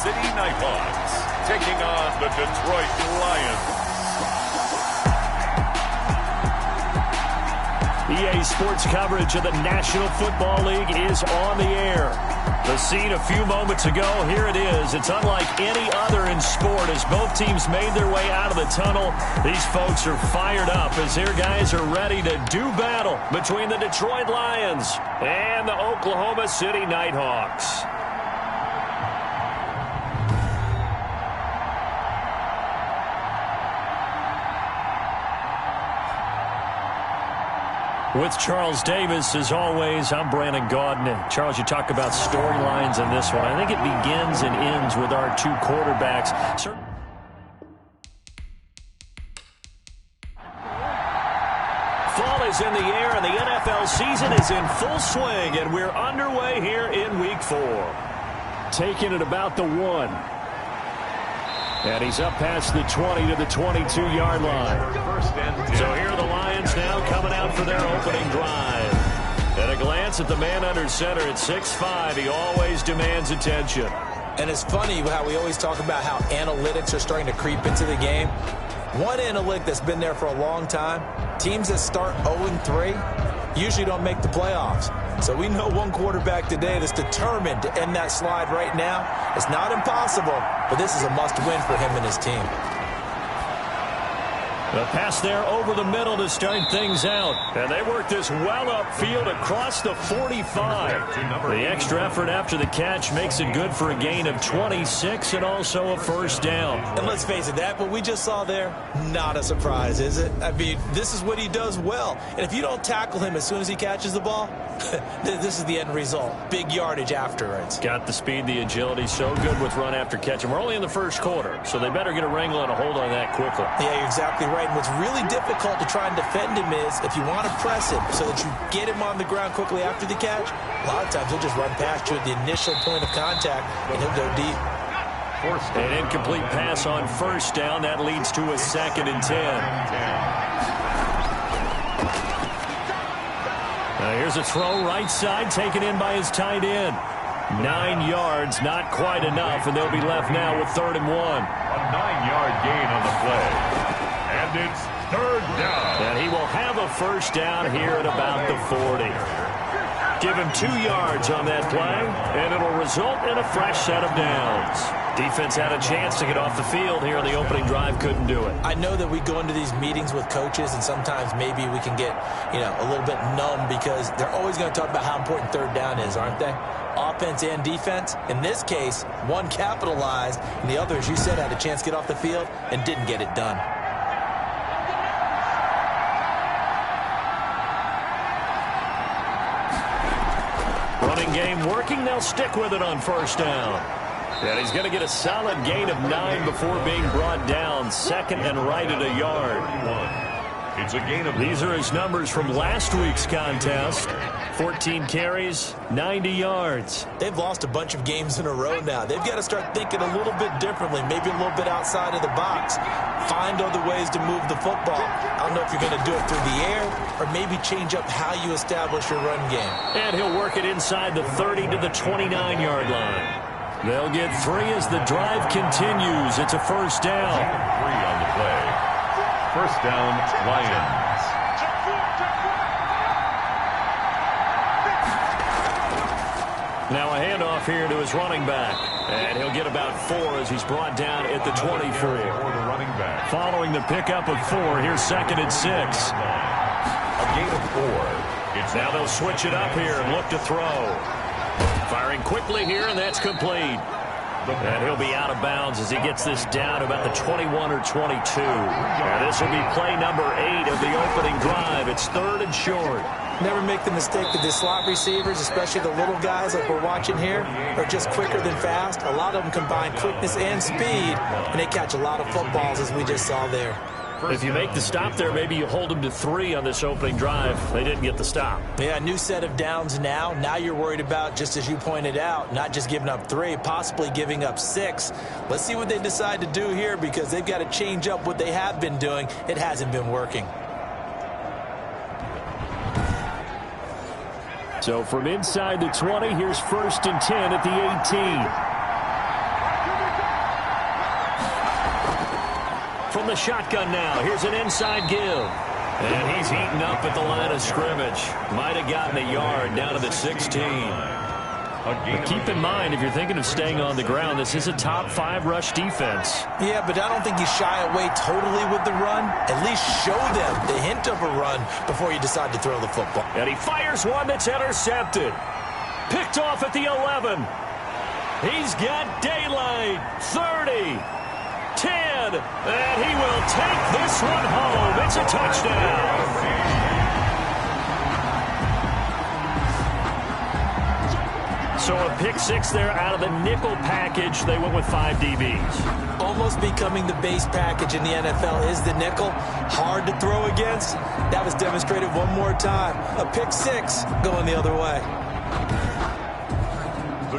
City Nighthawks taking on the Detroit Lions. EA Sports coverage of the National Football League is on the air. The scene a few moments ago, here it is. It's unlike any other in sport as both teams made their way out of the tunnel. These folks are fired up as their guys are ready to do battle between the Detroit Lions and the Oklahoma City Nighthawks. With Charles Davis, as always, I'm Brandon Gaudin. Charles, you talk about storylines in this one. I think it begins and ends with our two quarterbacks. Fall is in the air, and the NFL season is in full swing, and we're underway here in Week 4. Taking it about the 1. And he's up past the 20 to the 22-yard line. So here are the Lions now coming out for their opening drive. At a glance at the man under center at 6'5", he always demands attention. And it's funny how we always talk about how analytics are starting to creep into the game. One analytic that's been there for a long time, teams that start 0-3 usually don't make the playoffs. So we know one quarterback today that's determined to end that slide right now. It's not impossible, but this is a must-win for him and his team. The pass there over the middle to start things out. And they work this well upfield across the 45. The extra effort after the catch makes it good for a gain of 26 and also a first down. And let's face it, that what we just saw there, not a surprise, is it? I mean, this is what he does well. And if you don't tackle him as soon as he catches the ball, this is the end result. Big yardage afterwards. Got the speed, the agility, so good with run after catch. And we're only in the first quarter, so they better get a wrangle and a hold on that quickly. Yeah, you're exactly right. And what's really difficult to try and defend him is if you want to press him so that you get him on the ground quickly after the catch, a lot of times he'll just run past you at the initial point of contact, and he'll go deep. An incomplete pass on first down. That leads to a 2nd and 10. Here's a throw right side taken in by his tight end. 9 yards, not quite enough, and they'll be left now with 3rd and 1. A 9-yard gain on the play. And it's 3rd down. And he will have a first down here at about the 40. Give him 2 yards on that play, and it'll result in a fresh set of downs. Defense had a chance to get off the field here in the opening drive, couldn't do it. I know that we go into these meetings with coaches, and sometimes maybe we can get, a little bit numb because they're always going to talk about how important 3rd down is, aren't they? Offense and defense. In this case, one capitalized, and the other, as you said, had a chance to get off the field and didn't get it done. Running game working. They'll stick with it on first down. And he's going to get a solid gain of 9 before being brought down. 2nd and right at a yard. It's a gain of... These are his numbers from last week's contest. 14 carries, 90 yards. They've lost a bunch of games in a row now. They've got to start thinking a little bit differently, maybe a little bit outside of the box. Find other ways to move the football. I don't know if you're going to do it through the air or maybe change up how you establish your run game. And he'll work it inside the 30 to the 29-yard line. They'll get 3 as the drive continues. It's a first down. 3 on the play. First down, Lions. Now a handoff here to his running back. And he'll get about 4 as he's brought down at the 24. Following the pickup of 4, here's 2nd and 6. A gain of 4. Now they'll switch it up here and look to throw. Firing quickly here, and that's complete. And he'll be out of bounds as he gets this down about the 21 or 22. And this will be play number 8 of the opening drive. It's 3rd and short. Never make the mistake that the slot receivers, especially the little guys like we're watching here, are just quicker than fast. A lot of them combine quickness and speed, and they catch a lot of footballs, as we just saw there. If you make the stop there, maybe you hold them to 3 on this opening drive. They didn't get the stop. Yeah, new set of downs now. Now you're worried about, just as you pointed out, not just giving up 3, possibly giving up 6. Let's see what they decide to do here because they've got to change up what they have been doing. It hasn't been working. So from inside the 20, here's 1st and 10 at the 18. From the shotgun now, here's an inside give. And he's heating up at the line of scrimmage. Might have gotten a yard down to the 16. But keep in mind, if you're thinking of staying on the ground, this is a top 5 rush defense. Yeah, but I don't think you shy away totally with the run. At least show them the hint of a run before you decide to throw the football. And he fires one that's intercepted. Picked off at the 11. He's got daylight. 30. 10. And he will take this one home. It's a touchdown. So a pick 6 there out of the nickel package. They went with 5 DBs. Almost becoming the base package in the NFL is the nickel. Hard to throw against. That was demonstrated one more time. A pick 6 going the other way.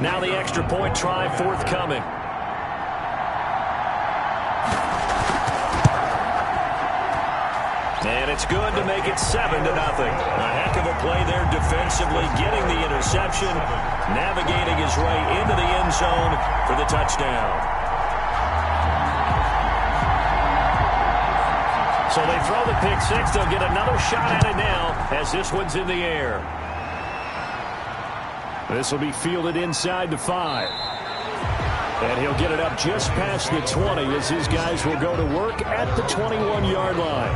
Now the extra point try forthcoming. And it's good to make it 7-0. A heck of a play there defensively, getting the interception, navigating his way into the end zone for the touchdown. So they throw the pick 6. They'll get another shot at it now as this one's in the air. This will be fielded inside the 5. And he'll get it up just past the 20 as his guys will go to work at the 21-yard line.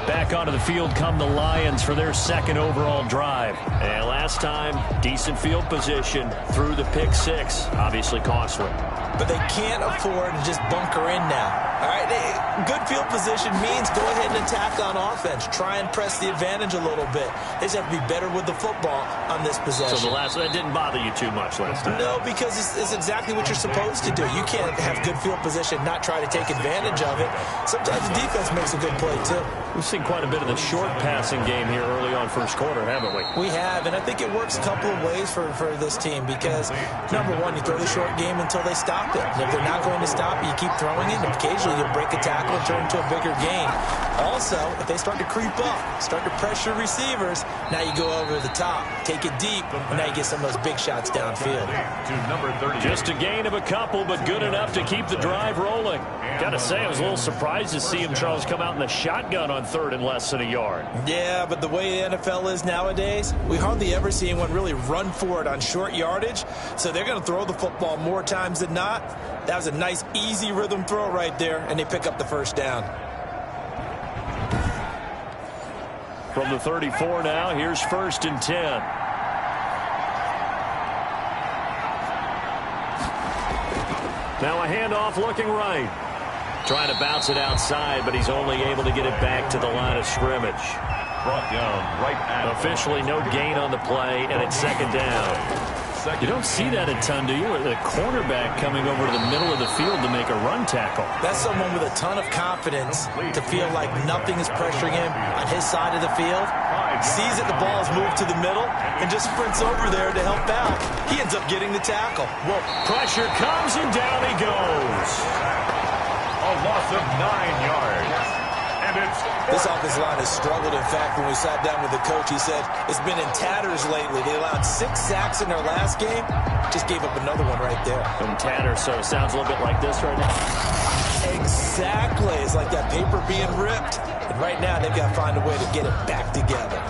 Back onto the field come the Lions for their second overall drive. And last time, decent field position through the pick 6. Obviously costly. But they can't afford to just bunker in now. All right, good field position means go ahead and attack on offense. Try and press the advantage a little bit. They just have to be better with the football on this possession. So that didn't bother you too much last time? No, because it's exactly what you're supposed to do. You can't have good field position, not try to take advantage of it. Sometimes the defense makes a good play, too. We've seen quite a bit of the short passing game here early on first quarter, haven't we? We have, and I think it works a couple of ways for this team because, number one, you throw the short game until they stop it. And if they're not going to stop it, you keep throwing it, and occasionally you'll break a tackle and turn into a bigger game. Also, if they start to creep up, start to pressure receivers, now you go over the top, take it deep, and now you get some of those big shots downfield. Just a gain of a couple, but good enough to keep the drive rolling. Gotta say, I was a little surprised to see him, Charles, come out in the shotgun on 3rd and less than a yard. Yeah, but the way the NFL is nowadays, we hardly ever see anyone really run for it on short yardage, so they're going to throw the football more times than not. That was a nice, easy rhythm throw right there, and they pick up the first down. From the 34 now, here's 1st and 10. Now a handoff looking right. Trying to bounce it outside, but he's only able to get it back to the line of scrimmage. Brought down right at Officially no gain on the play, and it's 2nd down. You don't see that a ton, do you? The cornerback coming over to the middle of the field to make a run tackle. That's someone with a ton of confidence to feel like nothing is pressuring him on his side of the field. Sees that the ball is moved to the middle and just sprints over there to help out. He ends up getting the tackle. Well, pressure comes and down he goes. a loss of 9 yards. And it's this offensive line has struggled. In fact, when we sat down with the coach, he said it's been in tatters lately. They allowed 6 sacks in their last game. Just gave up another one right there. In tatters, so it sounds a little bit like this right now. Exactly. It's like that paper being ripped. And right now, they've got to find a way to get it back together.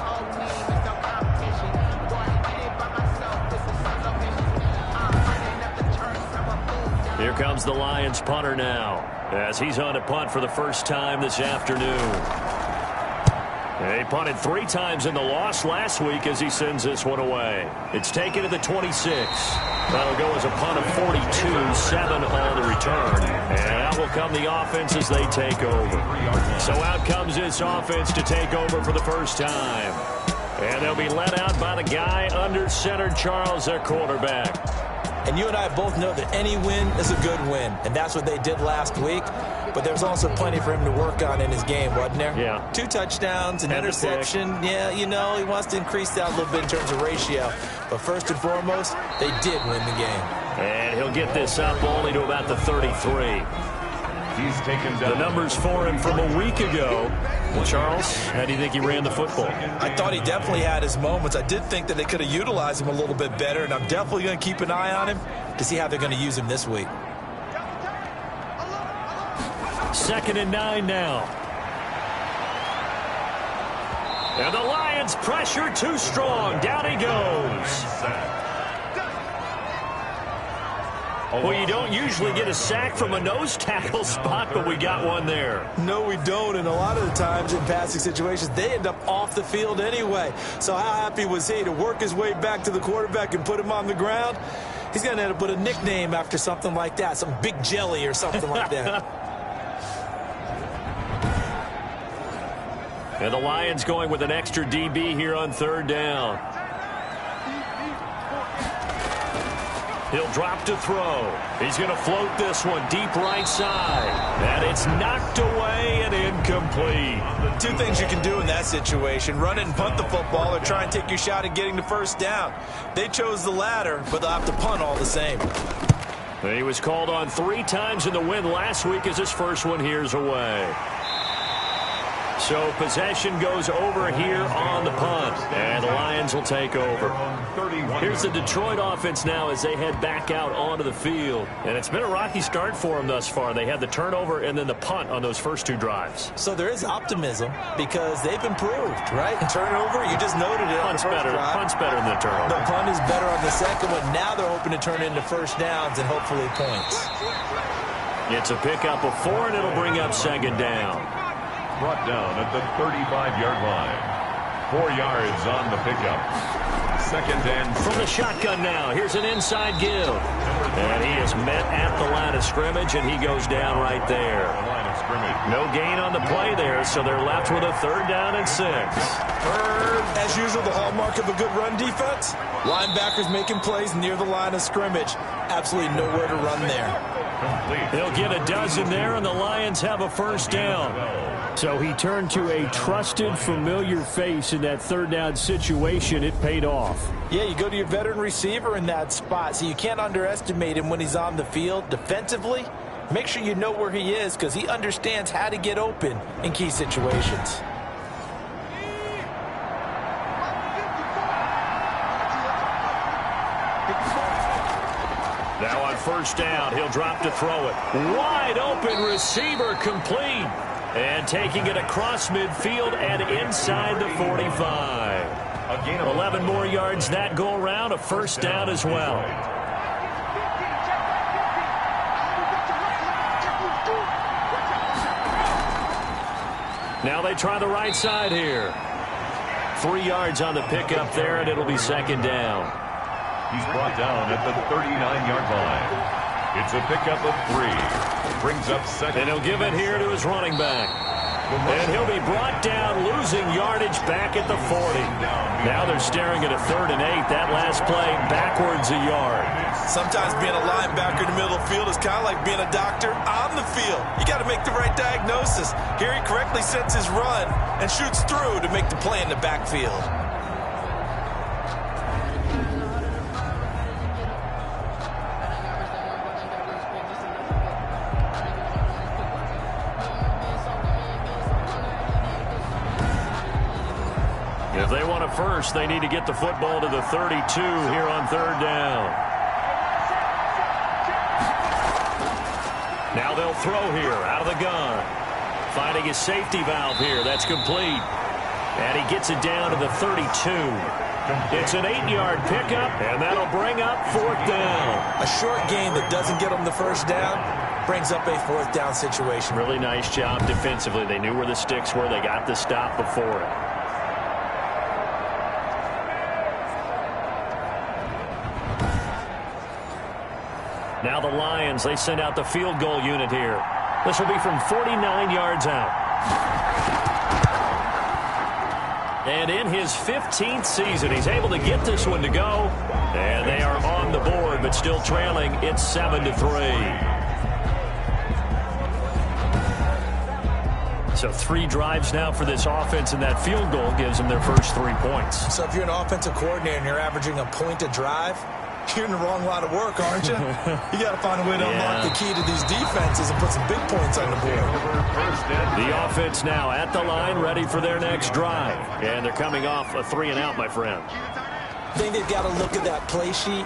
Here comes the Lions punter now, as he's on a punt for the first time this afternoon. He punted 3 times in the loss last week as he sends this one away. It's taken to the 26. That'll go as a punt of 42, 7 on the return. And out will come the offense as they take over. So out comes this offense to take over for the first time. And they'll be led out by the guy under center, Charles, their quarterback. And you and I both know that any win is a good win. And that's what they did last week. But there's also plenty for him to work on in his game, wasn't there? Yeah. 2 touchdowns, an interception. Yeah, you know, he wants to increase that a little bit in terms of ratio. But first and foremost, they did win the game. And he'll get this up only to about the 33. he's taken down. The numbers for him from a week ago. Well, Charles, how do you think he ran the football? I thought he definitely had his moments. I did think that they could have utilized him a little bit better, and I'm definitely going to keep an eye on him to see how they're going to use him this week. 2nd and 9 now. And the Lions pressure too strong. Down he goes. Well, you don't usually get a sack from a nose tackle spot, but we got one there. No, we don't, and a lot of the times in passing situations, they end up off the field anyway. So how happy was he to work his way back to the quarterback and put him on the ground? He's going to end up with a nickname after something like that, some Big Jelly or something like that. And the Lions going with an extra DB here on 3rd down. He'll drop to throw. He's going to float this one deep right side. And it's knocked away and incomplete. Two things you can do in that situation: run and punt the football, or try and take your shot at getting the first down. They chose the latter, but they'll have to punt all the same. He was called on 3 times in the win last week as his first one here's away. So possession goes over here on the punt, and the Lions will take over. Here's the Detroit offense now as they head back out onto the field. And it's been a rocky start for them thus far. They had the turnover and then the punt on those first 2 drives. So there is optimism because they've improved, right? And turnover, you just noted it. Punt's better than the turnover. The punt is better on the second one. Now they're hoping to turn it into first downs and hopefully points. It's a pickup of 4, and it'll bring up 2nd down. Brought down at the 35-yard line. 4 yards on the pickup. 2nd and from the shotgun now. Here's an inside give. And he is met at the line of scrimmage, and he goes down right there. No gain on the play there, so they're left with a 3rd down and 6. As usual, the hallmark of a good run defense. Linebackers making plays near the line of scrimmage. Absolutely nowhere to run there. They'll get a dozen there, and the Lions have a 1st down. So he turned to a trusted, familiar face in that 3rd down situation. It paid off. Yeah, you go to your veteran receiver in that spot, so you can't underestimate him when he's on the field. Defensively, make sure you know where he is because he understands how to get open in key situations. Now on 1st down, he'll drop to throw it. Wide open receiver, complete. And taking it across midfield and inside the 45. 11 more yards that go around, a 1st down as well. Now they try the right side here. 3 yards on the pickup there, and it'll be 2nd down. He's brought down at the 39-yard line. It's a pickup of 3. Brings up 2nd. And he'll give it here to his running back. And he'll be brought down, losing yardage back at the 40. Now they're staring at a 3rd and 8. That last play backwards a yard. Sometimes being a linebacker in the middle of the field is kind of like being a doctor on the field. You got to make the right diagnosis. Here he correctly sets his run and shoots through to make the play in the backfield. If they want a 1st, they need to get the football to the 32 here on 3rd down. Now they'll throw here out of the gun. Finding his safety valve here. That's complete. And he gets it down to the 32. It's an 8-yard pickup, and that'll bring up 4th down. A short gain that doesn't get them the 1st down brings up a 4th down situation. Really nice job defensively. They knew where the sticks were. They got the stop before it. Now the Lions, they send out the field goal unit here. This will be from 49 yards out. And in his 15th season, he's able to get this one to go. And they are on the board, but still trailing. It's 7-3. So 3 drives now for this offense, and that field goal gives them their first 3 points. So if you're an offensive coordinator and you're averaging a point a drive, you're in the wrong line of work, aren't you? You got to find a way to unlock the key to these defenses and put some big points on the board. The offense now at the line, ready for their next drive. And they're coming off a 3-and-out, my friend. I think they've got to look at that play sheet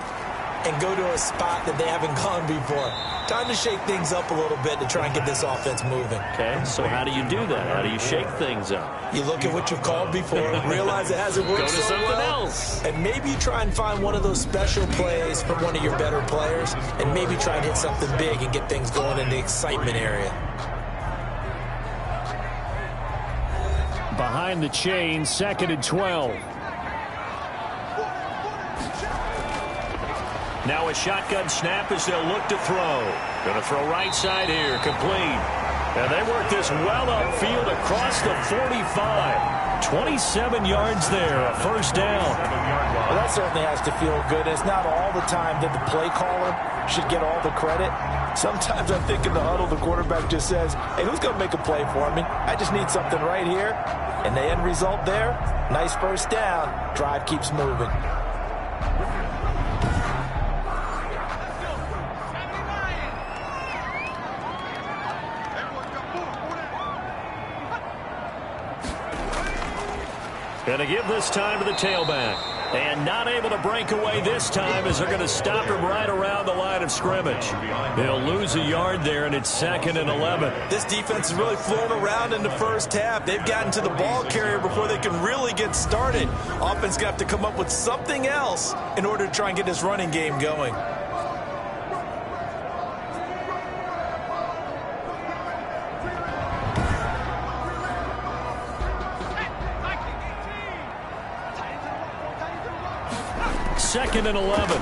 and go to a spot that they haven't gone before. Time to shake things up a little bit to try and get this offense moving. Okay, so how do you do that? How do you shake things up? You look at what you've called before, realize it hasn't worked Go to so something well, else. and maybe try and find one of those special plays from one of your better players, and maybe try and hit something big and get things going in the excitement area. Behind the chain, 2nd and 12. Now a shotgun snap as they'll look to throw. Going to throw right side here, complete. And they work this well upfield across the 45. 27 yards there, a first down. Well, that certainly has to feel good. It's not all the time that the play caller should get all the credit. Sometimes I think in the huddle, the quarterback just says, hey, who's going to make a play for me? I just need something right here. And the end result there, nice first down. Drive keeps moving. Going to give this time to the tailback. And not able to break away this time as they're going to stop him right around the line of scrimmage. They'll lose a yard there, and it's 2nd and 11. This defense is really flown around in the first half. They've gotten to the ball carrier before they can really get started. Offense going to have to come up with something else in order to try and get this running game going. Second and 11.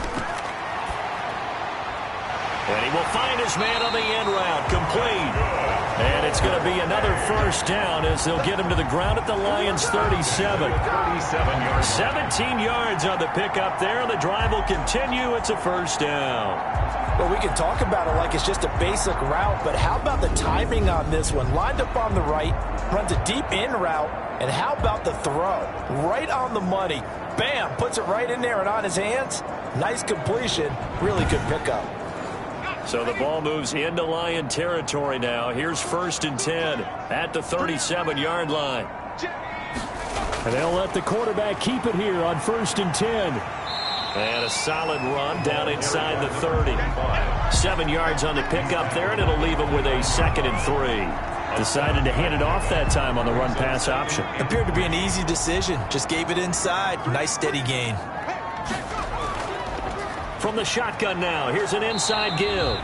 And he will find his man on the end route, complete. And it's going to be another first down as they'll get him to the ground at the Lions' 37. 17 yards on the pickup there, and the drive will continue. It's a first down. Well, we can talk about it like it's just a basic route, but how about the timing on this one? Lined up on the right, runs a deep in route, and how about the throw? Right on the money. Bam, puts it right in there and on his hands. Nice completion, really good pickup. So the ball moves into Lion territory now. Here's 1st and 10 at the 37-yard line. And they'll let the quarterback keep it here on 1st and 10. And a solid run down inside the 30. 7 yards on the pickup there, and it'll leave him with a 2nd and 3. Decided to hand it off that time on the run-pass option. Appeared to be an easy decision. Just gave it inside. Nice steady gain. From the shotgun now, here's an inside give.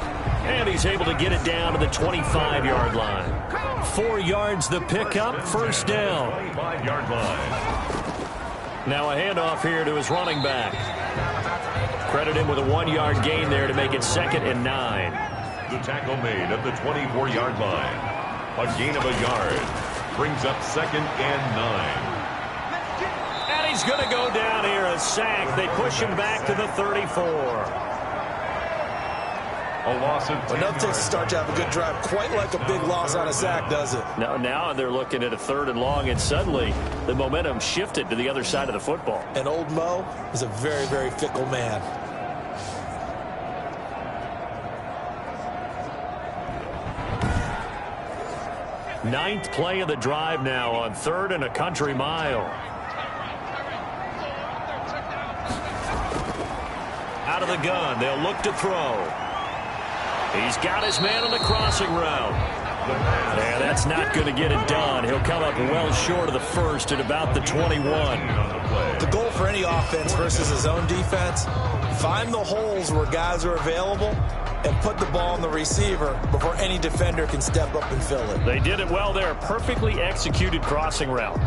And he's able to get it down to the 25-yard line. 4 yards the pickup, first down. 25-yard line. Now a handoff here to his running back. Credit him with a 1-yard gain there to make it 2nd and 9. The tackle made at the 24-yard line. A gain of a yard. Brings up 2nd and 9. And he's going to go down here, a sack. They push him back to the 34. A loss of 10 Enough to start to have a good drive. Quite like a big loss on a sack, does it? Now they're looking at a 3rd and long, and suddenly the momentum shifted to the other side of the football. And old Mo is a very, very fickle man. Ninth play of the drive now on 3rd and a country mile. Out of the gun, they'll look to throw. He's got his man on the crossing route. And that's not going to get it done. He'll come up well short of the 1st at about the 21. The goal for any offense versus his own defense, find the holes where guys are available and put the ball on the receiver before any defender can step up and fill it. They did it well there. Perfectly executed crossing route.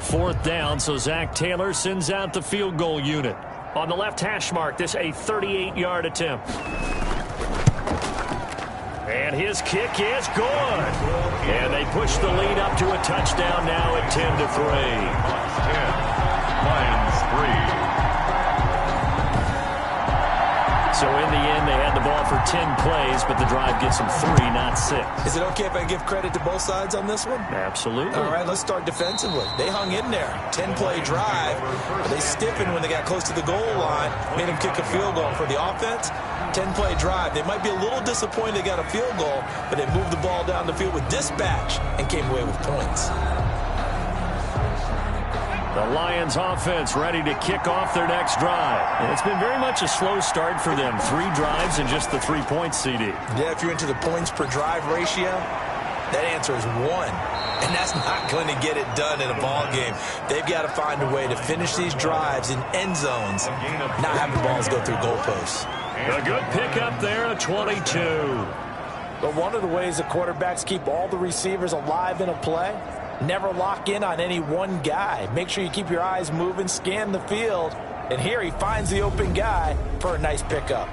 Fourth down, so Zach Taylor sends out the field goal unit. On the left hash mark, this a 38-yard attempt. And his kick is good. And they push the lead up to a touchdown now at 10-3. Lions 3. So in the end, they had the ball for 10 plays, but the drive gets them 3, not 6. Is it okay if I give credit to both sides on this one? Absolutely. All right, let's start defensively. They hung in there. 10-play drive. But they stiffened when they got close to the goal line, made them kick a field goal. For the offense, 10-play drive. They might be a little disappointed they got a field goal, but they moved the ball down the field with dispatch and came away with points. The Lions offense ready to kick off their next drive. And it's been very much a slow start for them. 3 drives and just the 3 points, CD. Yeah, if you're into the points per drive ratio, that answer is 1. And that's not going to get it done in a ball game. They've got to find a way to finish these drives in end zones, not have the balls go through goalposts. A good pickup there, a 22. But one of the ways the quarterbacks keep all the receivers alive in a play, never lock in on any one guy. Make sure you keep your eyes moving, scan the field. And here he finds the open guy for a nice pickup.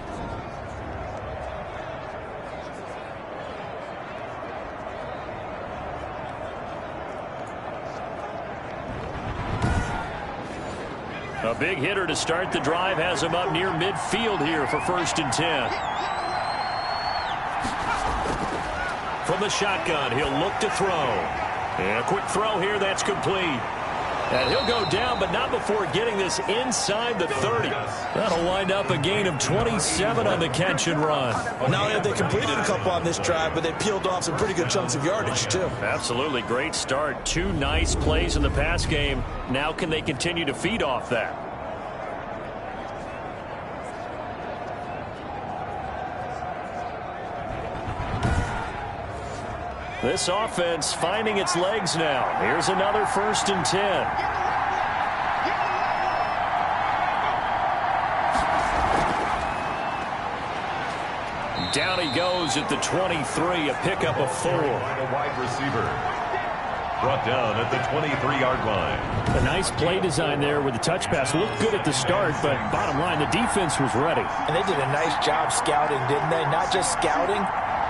A big hitter to start the drive has him up near midfield here for 1st and 10. From the shotgun, he'll look to throw. And a quick throw here, that's complete. And he'll go down, but not before getting this inside the 30. That'll wind up a gain of 27 on the catch and run. Not only have they completed a couple on this drive, but they peeled off some pretty good chunks of yardage, too. Absolutely great start. 2 nice plays in the pass game. Now can they continue to feed off that? This offense finding its legs now. Here's another 1st and 10. Down he goes at the 23, a pickup of 4. A wide receiver. Brought down at the 23-yard line. A nice play design there with the touch pass. Looked good at the start, but bottom line, the defense was ready. And they did a nice job scouting, didn't they? Not just scouting,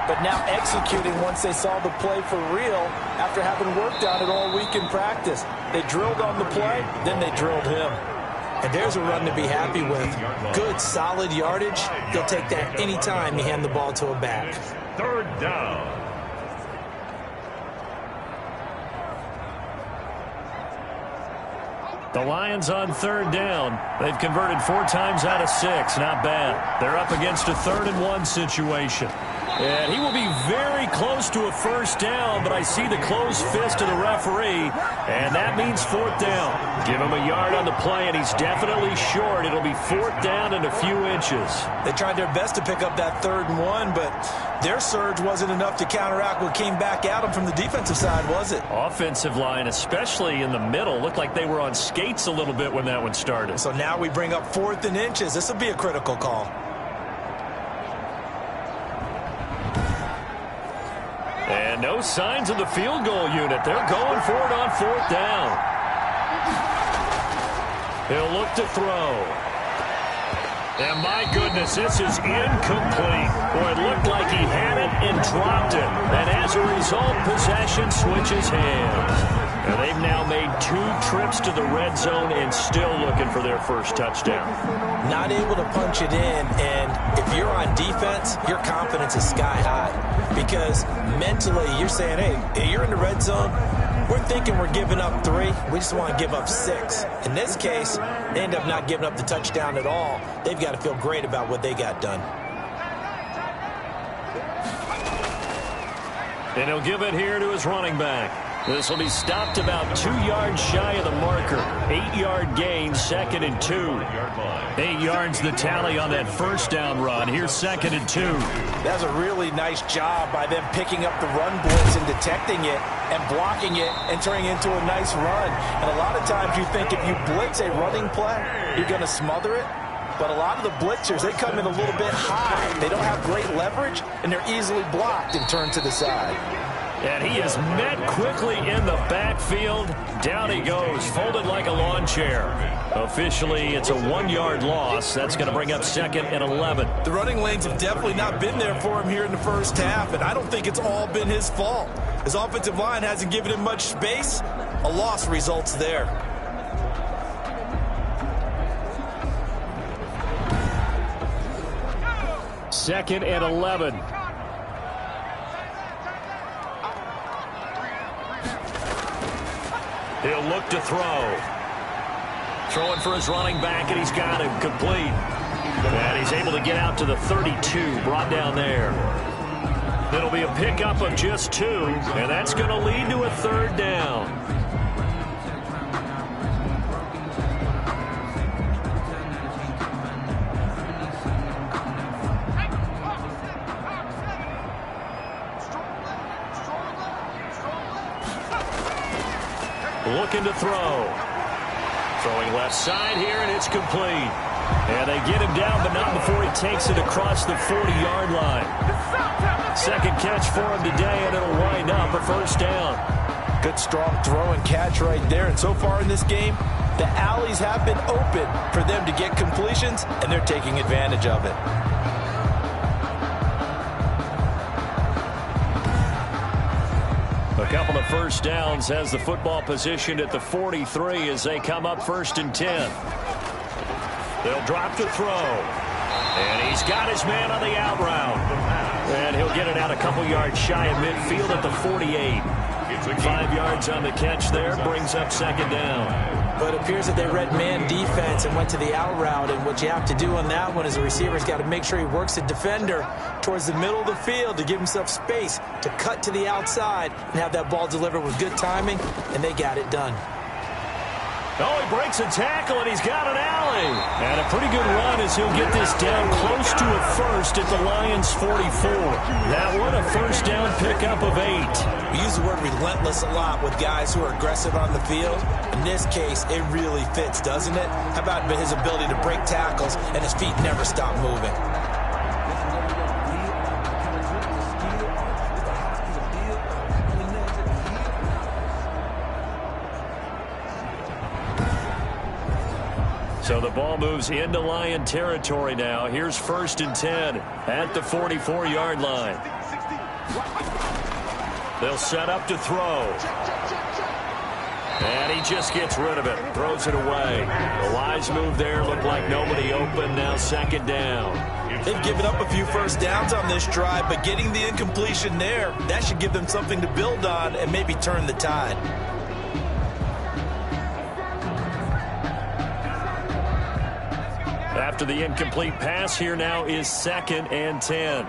but now executing once they saw the play for real after having worked on it all week in practice. They drilled on the play, then they drilled him. And there's a run to be happy with. Good, solid yardage. They'll take that anytime you hand the ball to a back. 3rd down. The Lions on 3rd down. They've converted 4 times out of 6. Not bad. They're up against a 3rd and 1 situation. And he will be very close to a 1st down, but I see the closed fist of the referee, and that means 4th down. Give him a yard on the play, and he's definitely short. It'll be 4th down and a few inches. They tried their best to pick up that 3rd and 1, but their surge wasn't enough to counteract what came back at them from the defensive side, was it? Offensive line, especially in the middle, looked like they were on skates a little bit when that one started. So now we bring up 4th and inches. This will be a critical call. And no signs of the field goal unit. They're going for it on 4th down. He'll look to throw. And my goodness, this is incomplete. Boy, it looked like he had it and dropped it. And as a result, possession switches hands. And they've now made 2 trips to the red zone and still looking for their 1st touchdown. Not able to punch it in, and if you're on defense, your confidence is sky high. Because mentally, you're saying, hey, you're in the red zone. We're thinking we're giving up 3. We just want to give up 6. In this case, they end up not giving up the touchdown at all. They've got to feel great about what they got done. And he'll give it here to his running back. This will be stopped about 2 yards shy of the marker. 8-yard gain, 2nd and 2. 8 yards the tally on that 1st down run. Here's 2nd and 2. That's a really nice job by them picking up the run blitz and detecting it and blocking it and turning it into a nice run. And a lot of times you think if you blitz a running play, you're going to smother it. But a lot of the blitzers, they come in a little bit high. They don't have great leverage, and they're easily blocked and turned to the side. And he is met quickly in the backfield. Down he goes, folded like a lawn chair. Officially, it's a 1-yard loss. That's going to bring up 2nd and 11. The running lanes have definitely not been there for him here in the 1st half, and I don't think it's all been his fault. His offensive line hasn't given him much space. A loss results there. 2nd and 11. He'll look to throw. Throwing for his running back, and he's got him complete. And he's able to get out to the 32, brought down there. It'll be a pickup of just 2, and that's going to lead to a 3rd down. Looking to throw. Throwing left side here, and it's complete. And they get him down, but not before he takes it across the 40-yard line. 2nd catch for him today, and it'll wind up a 1st down. Good, strong throw and catch right there. And so far in this game, the alleys have been open for them to get completions, and they're taking advantage of it. A couple of 1st downs has the football positioned at the 43 as they come up 1st and 10. They'll drop to throw. And he's got his man on the out route. And he'll get it out a couple yards shy of midfield at the 48. 5 yards on the catch there, brings up 2nd down. But it appears that they read man defense and went to the out route. And what you have to do on that one is the receiver's got to make sure he works the defender towards the middle of the field to give himself space to cut to the outside and have that ball delivered with good timing, and they got it done. Oh, he breaks a tackle, and he's got an alley. And a pretty good run as he'll get this down close to a 1st at the Lions' 44. That one, a 1st down pickup of 8. We use the word relentless a lot with guys who are aggressive on the field. In this case, it really fits, doesn't it? How about his ability to break tackles and his feet never stop moving? So the ball moves into Lion territory now. Here's 1st and 10 at the 44-yard line. They'll set up to throw. And he just gets rid of it. Throws it away. The Lions move there. Looked like nobody open. Now 2nd down. They've given up a few 1st downs on this drive, but getting the incompletion there, that should give them something to build on and maybe turn the tide. After the incomplete pass, here now is 2nd and 10.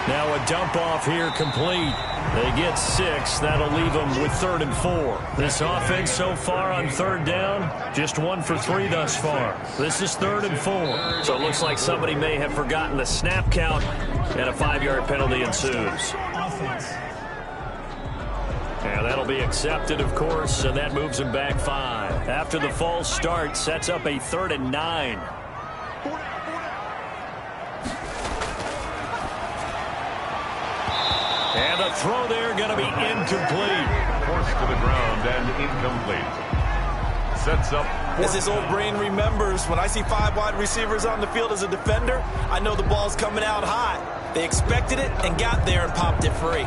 Now a dump off here complete. They get 6. That'll leave them with 3rd and 4. This offense so far on 3rd down, just 1 for 3 thus far. This is 3rd and 4. So it looks like somebody may have forgotten the snap count, and a 5-yard penalty ensues. And that'll be accepted, of course, and that moves him back 5. After the false start, sets up a 3rd and 9. And the throw there going to be incomplete. Forced to the ground and incomplete. Sets up. As this old brain remembers, when I see 5 wide receivers on the field as a defender, I know the ball's coming out hot. They expected it and got there and popped it free.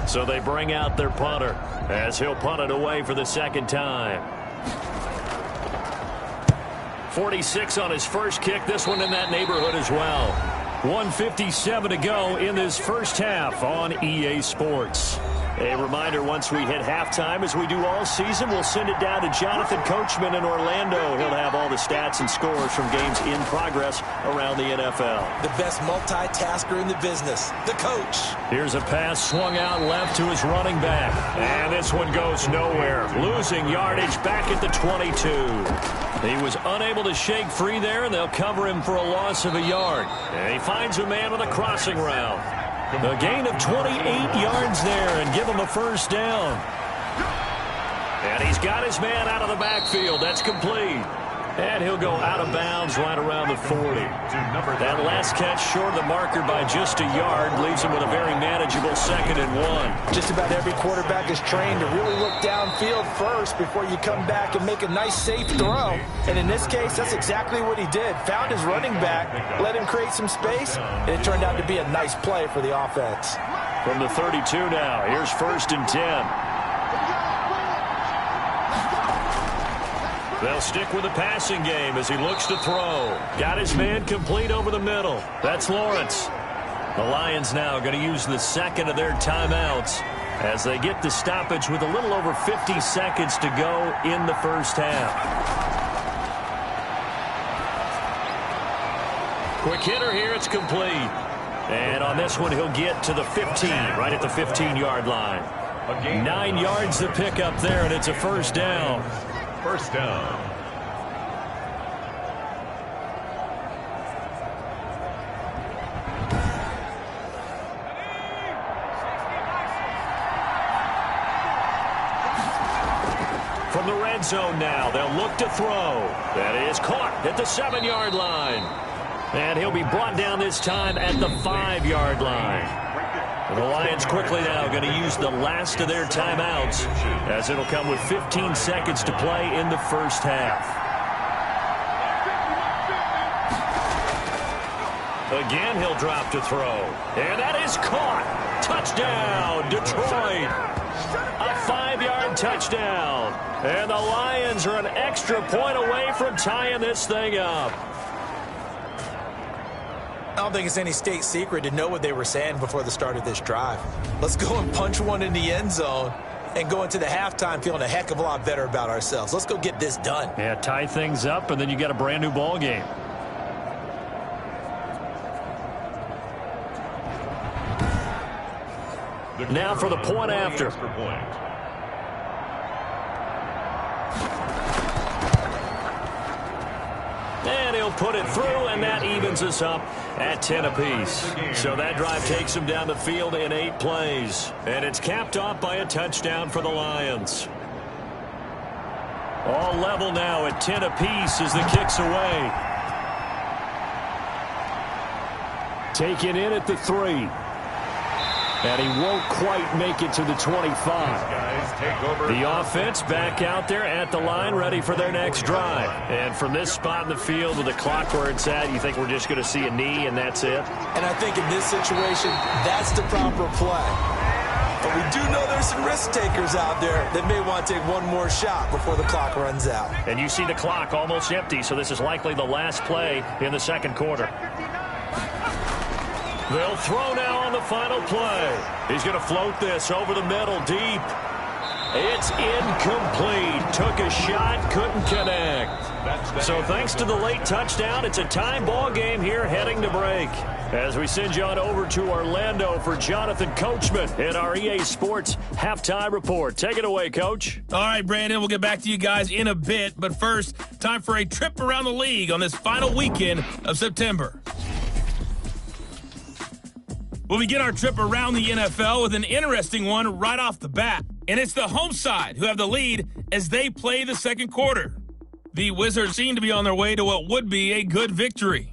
So they bring out their punter as he'll punt it away for the 2nd time. 46 on his first kick. This one in that neighborhood as well. 1:57 to go in this first half on EA Sports. A reminder, once we hit halftime, as we do all season, we'll send it down to Jonathan Coachman in Orlando. He'll have all the stats and scores from games in progress around the NFL. The best multitasker in the business, the coach. Here's a pass swung out left to his running back. And this one goes nowhere. Losing yardage back at the 22. He was unable to shake free there, and they'll cover him for a loss of a yard. And he finds a man on the crossing route. A gain of 28 yards there and give him a 1st down. And he's got his man out of the backfield. That's complete. And he'll go out of bounds right around the 40. That last catch short of the marker by just a yard leaves him with a very manageable 2nd and 1. Just about every quarterback is trained to really look downfield first before you come back and make a nice, safe throw. And in this case, that's exactly what he did. Found his running back, let him create some space, and it turned out to be a nice play for the offense. From the 32 now, here's 1st and 10. They'll stick with the passing game as he looks to throw. Got his man complete over the middle. That's Lawrence. The Lions now going to use the second of their timeouts as they get the stoppage with a little over 50 seconds to go in the first half. Quick hitter here, it's complete. And on this one, he'll get to the 15, right at the 15-yard line. 9 yards to pick up there, and it's a first down. First down. From the red zone now, they'll look to throw. That is caught at the 7-yard line. And he'll be brought down this time at the 5-yard line. The Lions quickly now going to use the last of their timeouts as it'll come with 15 seconds to play in the first half. Again, he'll drop to throw. And that is caught. Touchdown, Detroit. A 5-yard touchdown. And the Lions are an extra point away from tying this thing up. I don't think it's any state secret to know what they were saying before the start of this drive. Let's go and punch one in the end zone and go into the halftime feeling a heck of a lot better about ourselves. Let's go get this done. Yeah, tie things up, and then you get a brand-new ball game. Now for the point after. And he'll put it through, and that evens us up at 10 apiece. So that drive takes them down the field in 8 plays. And it's capped off by a touchdown for the Lions. All level now at 10 apiece as the kick's away. Taken in at the 3. And he won't quite make it to the 25. The offense back out there at the line, ready for their next drive. And from this spot in the field with the clock where it's at, you think we're just going to see a knee and that's it? And I think in this situation, that's the proper play. But we do know there's some risk takers out there that may want to take one more shot before the clock runs out. And you see the clock almost empty, so this is likely the last play in the second quarter. They'll throw now on the final play. He's going to float this over the middle deep. It's incomplete. Took a shot, couldn't connect. So thanks to the late touchdown, it's a tie ball game here heading to break. As we send you on over to Orlando for Jonathan Coachman in our EA Sports Halftime Report. Take it away, Coach. All right, Brandon, we'll get back to you guys in a bit. But first, time for a trip around the league on this final weekend of September. We'll begin our trip around the NFL with an interesting one right off the bat. And it's the home side who have the lead as they play the second quarter. The Wizards seem to be on their way to what would be a good victory.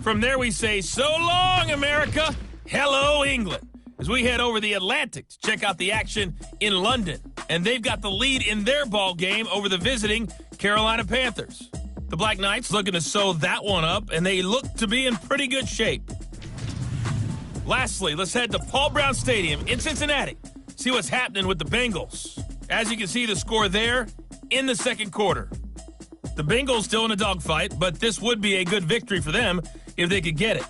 From there we say, so long, America. Hello, England. As we head over the Atlantic to check out the action in London. And they've got the lead in their ball game over the visiting Carolina Panthers. The Black Knights looking to sew that one up, and they look to be in pretty good shape. Lastly, let's head to Paul Brown Stadium in Cincinnati. See what's happening with the Bengals. As you can see, the score there in the second quarter. The Bengals still in a dogfight, but this would be a good victory for them if they could get it.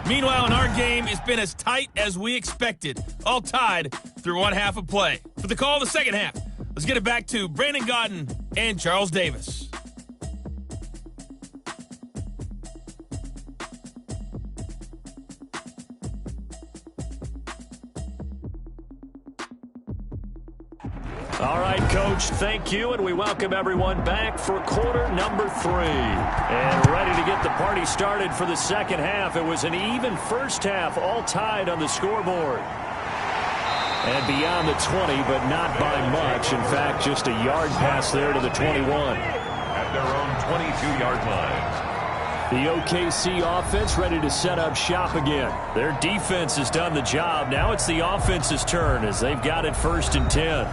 Meanwhile, in our game, it's been as tight as we expected, all tied through one half of play. For the call of the second half, let's get it back to Brandon Gaudin and Charles Davis. All right, Coach, thank you, and we welcome everyone back for quarter number 3. And ready to get the party started for the second half. It was an even first half, all tied on the scoreboard. And beyond the 20, but not by much. In fact, just a yard pass there to the 21. At their own 22-yard line. The OKC offense ready to set up shop again. Their defense has done the job. Now it's the offense's turn as they've got it 1st and 10.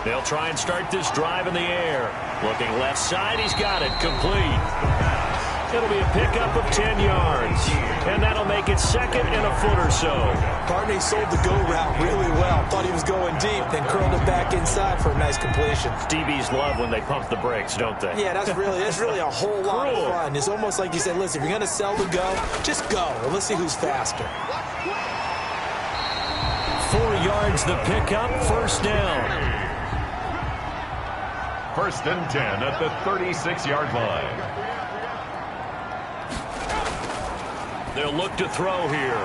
They'll try and start this drive in the air. Looking left side, he's got it, complete. It'll be a pickup of 10 yards, and that'll make it second and a foot or so. Barney sold the go route really well. Thought he was going deep, then curled it back inside for a nice completion. DBs love when they pump the brakes, don't they? Yeah, that's really a whole lot of fun. It's almost like you said, listen, if you're going to sell the go, just go, and let's see who's faster. 4 yards the pickup, first down. First and 10 at the 36-yard line. They'll look to throw here.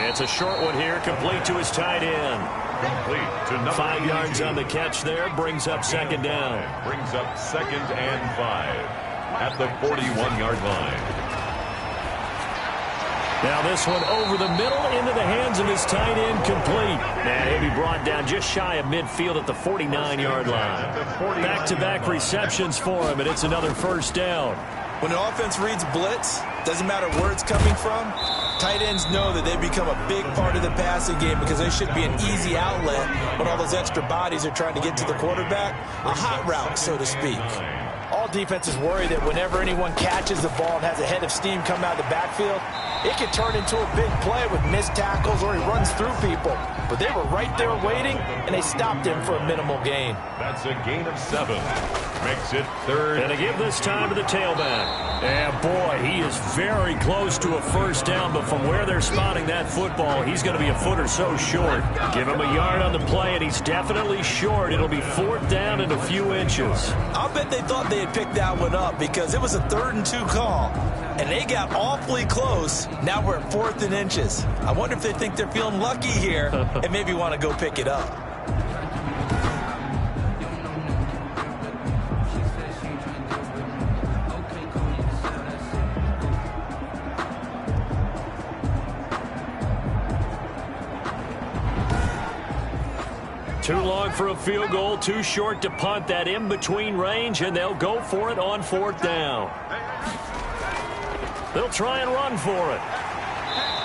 It's a short one here, complete to his tight end. Complete to number 5 yards on the catch there, brings up second down. Brings up second and 5 at the 41-yard line. Now this one over the middle into the hands of his tight end, complete. And he'll be brought down just shy of midfield at the 49-yard line. Back-to-back receptions for him, and it's another first down. When an offense reads blitz, doesn't matter where it's coming from, tight ends know that they become a big part of the passing game because they should be an easy outlet when all those extra bodies are trying to get to the quarterback. A hot route, so to speak. All defenses worry that whenever anyone catches the ball and has a head of steam come out of the backfield, it can turn into a big play with missed tackles or he runs through people. But they were right there waiting, and they stopped him for a minimal gain. That's a gain of 7. Makes it third. And they give this time to the tailback. And boy, he is very close to a first down, but from where they're spotting that football, he's going to be a foot or so short. Give him a yard on the play, and he's definitely short. It'll be fourth down and a few inches. I'll bet they thought they had picked that one up because it was a 3rd and 2 call, and they got awfully close. Now we're at 4th and inches. I wonder if they think they're feeling lucky here and maybe want to go pick it up. Too long for a field goal, too short to punt. That in-between range, and they'll go for it on 4th down. They'll try and run for it.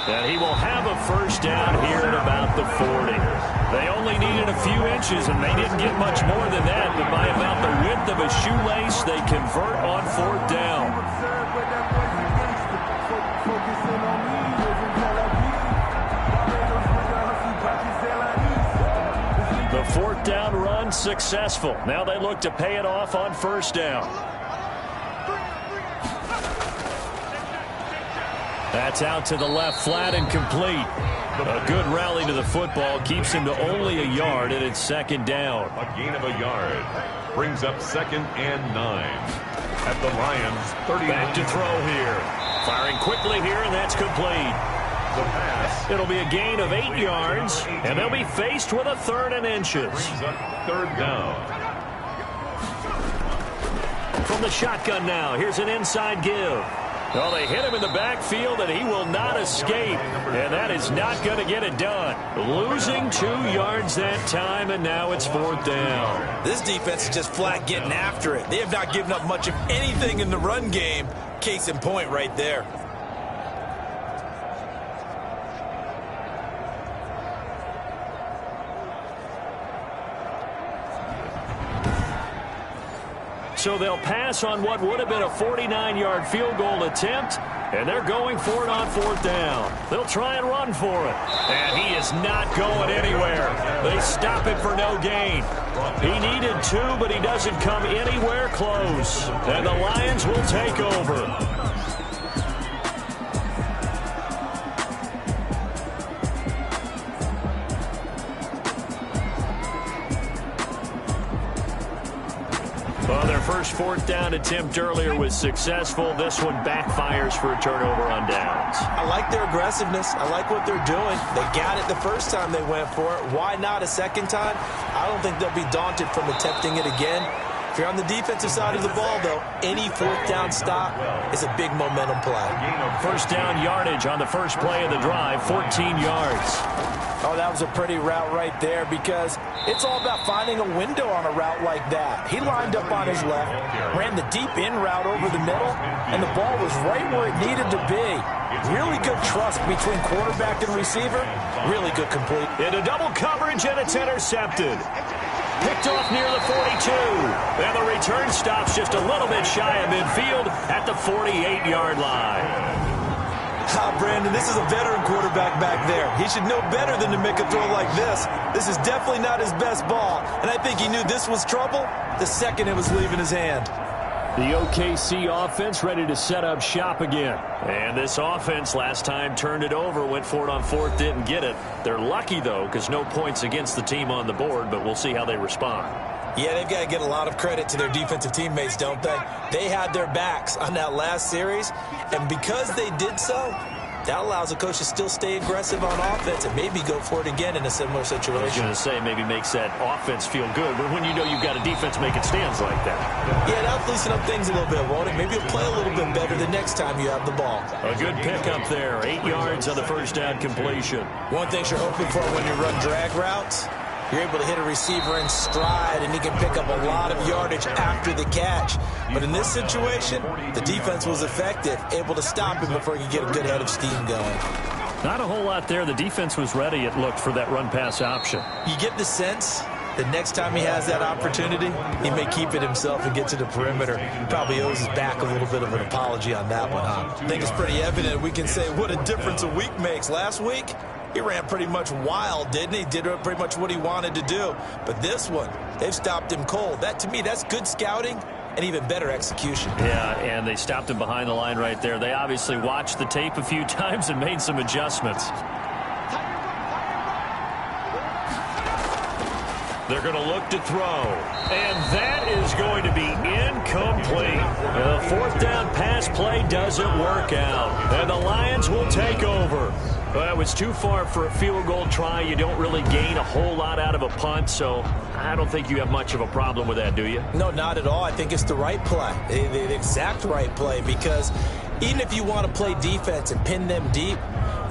And he will have a first down here at about the 40. They only needed a few inches, and they didn't get much more than that. But by about the width of a shoelace, they convert on 4th down. The 4th down run successful. Now they look to pay it off on first down. That's out to the left, flat and complete. A good rally to the football keeps him to only a yard, and it's second down. A gain of a yard brings up second and 9 at the Lions' 30. Back to throw here. Firing quickly here, and that's complete. The pass. It'll be a gain of 8 yards, and they'll be faced with a 3rd and inches. Brings up 3rd down. From the shotgun now, here's an inside give. Well, they hit him in the backfield, and he will not escape. And that is not going to get it done. Losing 2 yards that time, and now it's 4th down. This defense is just flat getting after it. They have not given up much of anything in the run game. Case in point right there. So they'll pass on what would have been a 49-yard field goal attempt, and they're going for it on 4th down. They'll try and run for it, and he is not going anywhere. They stop it for no gain. He needed 2, but he doesn't come anywhere close, and the Lions will take over. Well, their first 4th down attempt earlier was successful. This one backfires for a turnover on downs. I like their aggressiveness. I like what they're doing. They got it the first time they went for it. Why not a second time? I don't think they'll be daunted from attempting it again. If you're on the defensive side of the ball, though, any 4th down stop is a big momentum play. First down yardage on the first play of the drive, 14 yards. Oh, that was a pretty route right there because it's all about finding a window on a route like that. He lined up on his left, ran the deep in route over the middle, and the ball was right where it needed to be. Really good trust between quarterback and receiver. Really good complete. Into double coverage, and it's intercepted. Picked off near the 42. And the return stops just a little bit shy of midfield at the 48-yard line. Brandon, this is a veteran quarterback back there. He should know better than to make a throw like this. This is definitely not his best ball, and I think he knew this was trouble the second it was leaving his hand. The OKC offense ready to set up shop again. And this offense last time turned it over, went for it on fourth, didn't get it. They're lucky, though, because no points against the team on the board, but we'll see how they respond. Yeah, they've got to get a lot of credit to their defensive teammates, don't they? They had their backs on that last series, and because they did so, that allows a coach to still stay aggressive on offense and maybe go for it again in a similar situation. I was going to say, maybe makes that offense feel good, but when you know you've got a defense making stands like that. Yeah, that'll loosen up things a little bit, won't it? Maybe you'll play a little bit better the next time you have the ball. A good pickup there. 8 yards on the first down completion. One thing you're hoping for when you run drag routes, you're able to hit a receiver in stride, and he can pick up a lot of yardage after the catch. But in this situation, the defense was effective, able to stop him before he could get a good head of steam going. Not a whole lot there. The defense was ready, it looked, for that run-pass option. You get the sense that next time he has that opportunity, he may keep it himself and get to the perimeter. He probably owes his back a little bit of an apology on that one, huh? I think it's pretty evident. We can say what a difference a week makes. Last week, he ran pretty much wild, didn't he? Did pretty much what he wanted to do. But this one, they've stopped him cold. That, to me, that's good scouting and even better execution. Yeah, and they stopped him behind the line right there. They obviously watched the tape a few times and made some adjustments. They're going to look to throw. And that is going to be incomplete. The fourth down pass play doesn't work out. And the Lions will take over. Well, it was too far for a field goal try. You don't really gain a whole lot out of a punt, so I don't think you have much of a problem with that, do you? No, not at all. I think it's the right play, the exact right play, because even if you want to play defense and pin them deep,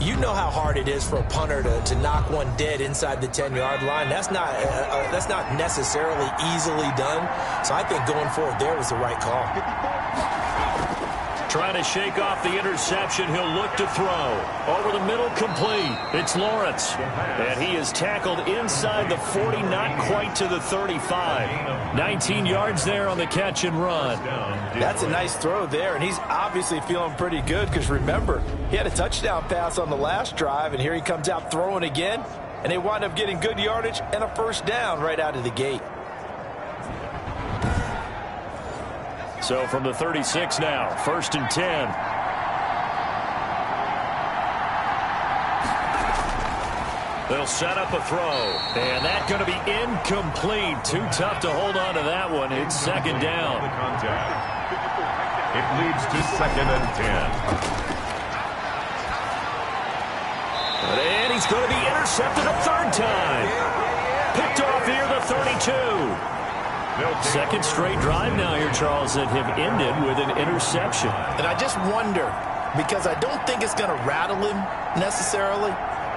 you know how hard it is for a punter to knock one dead inside the 10-yard line. That's not necessarily easily done. So I think going forward there was the right call. Trying to shake off the interception. He'll look to throw. Over the middle, complete. It's Lawrence. And he is tackled inside the 40, not quite to the 35. 19 yards there on the catch and run. That's a nice throw there, and he's obviously feeling pretty good because, remember, he had a touchdown pass on the last drive, and here he comes out throwing again, and they wind up getting good yardage and a first down right out of the gate. So from the 36 now, 1st and 10. They'll set up a throw. And that's going to be incomplete. Too tough to hold on to that one. It's second down. It leads to 2nd and 10. And he's going to be intercepted a third time. Picked off here, the 32. Second straight drive now here, Charles, that have ended with an interception. And I just wonder, because I don't think it's going to rattle him necessarily,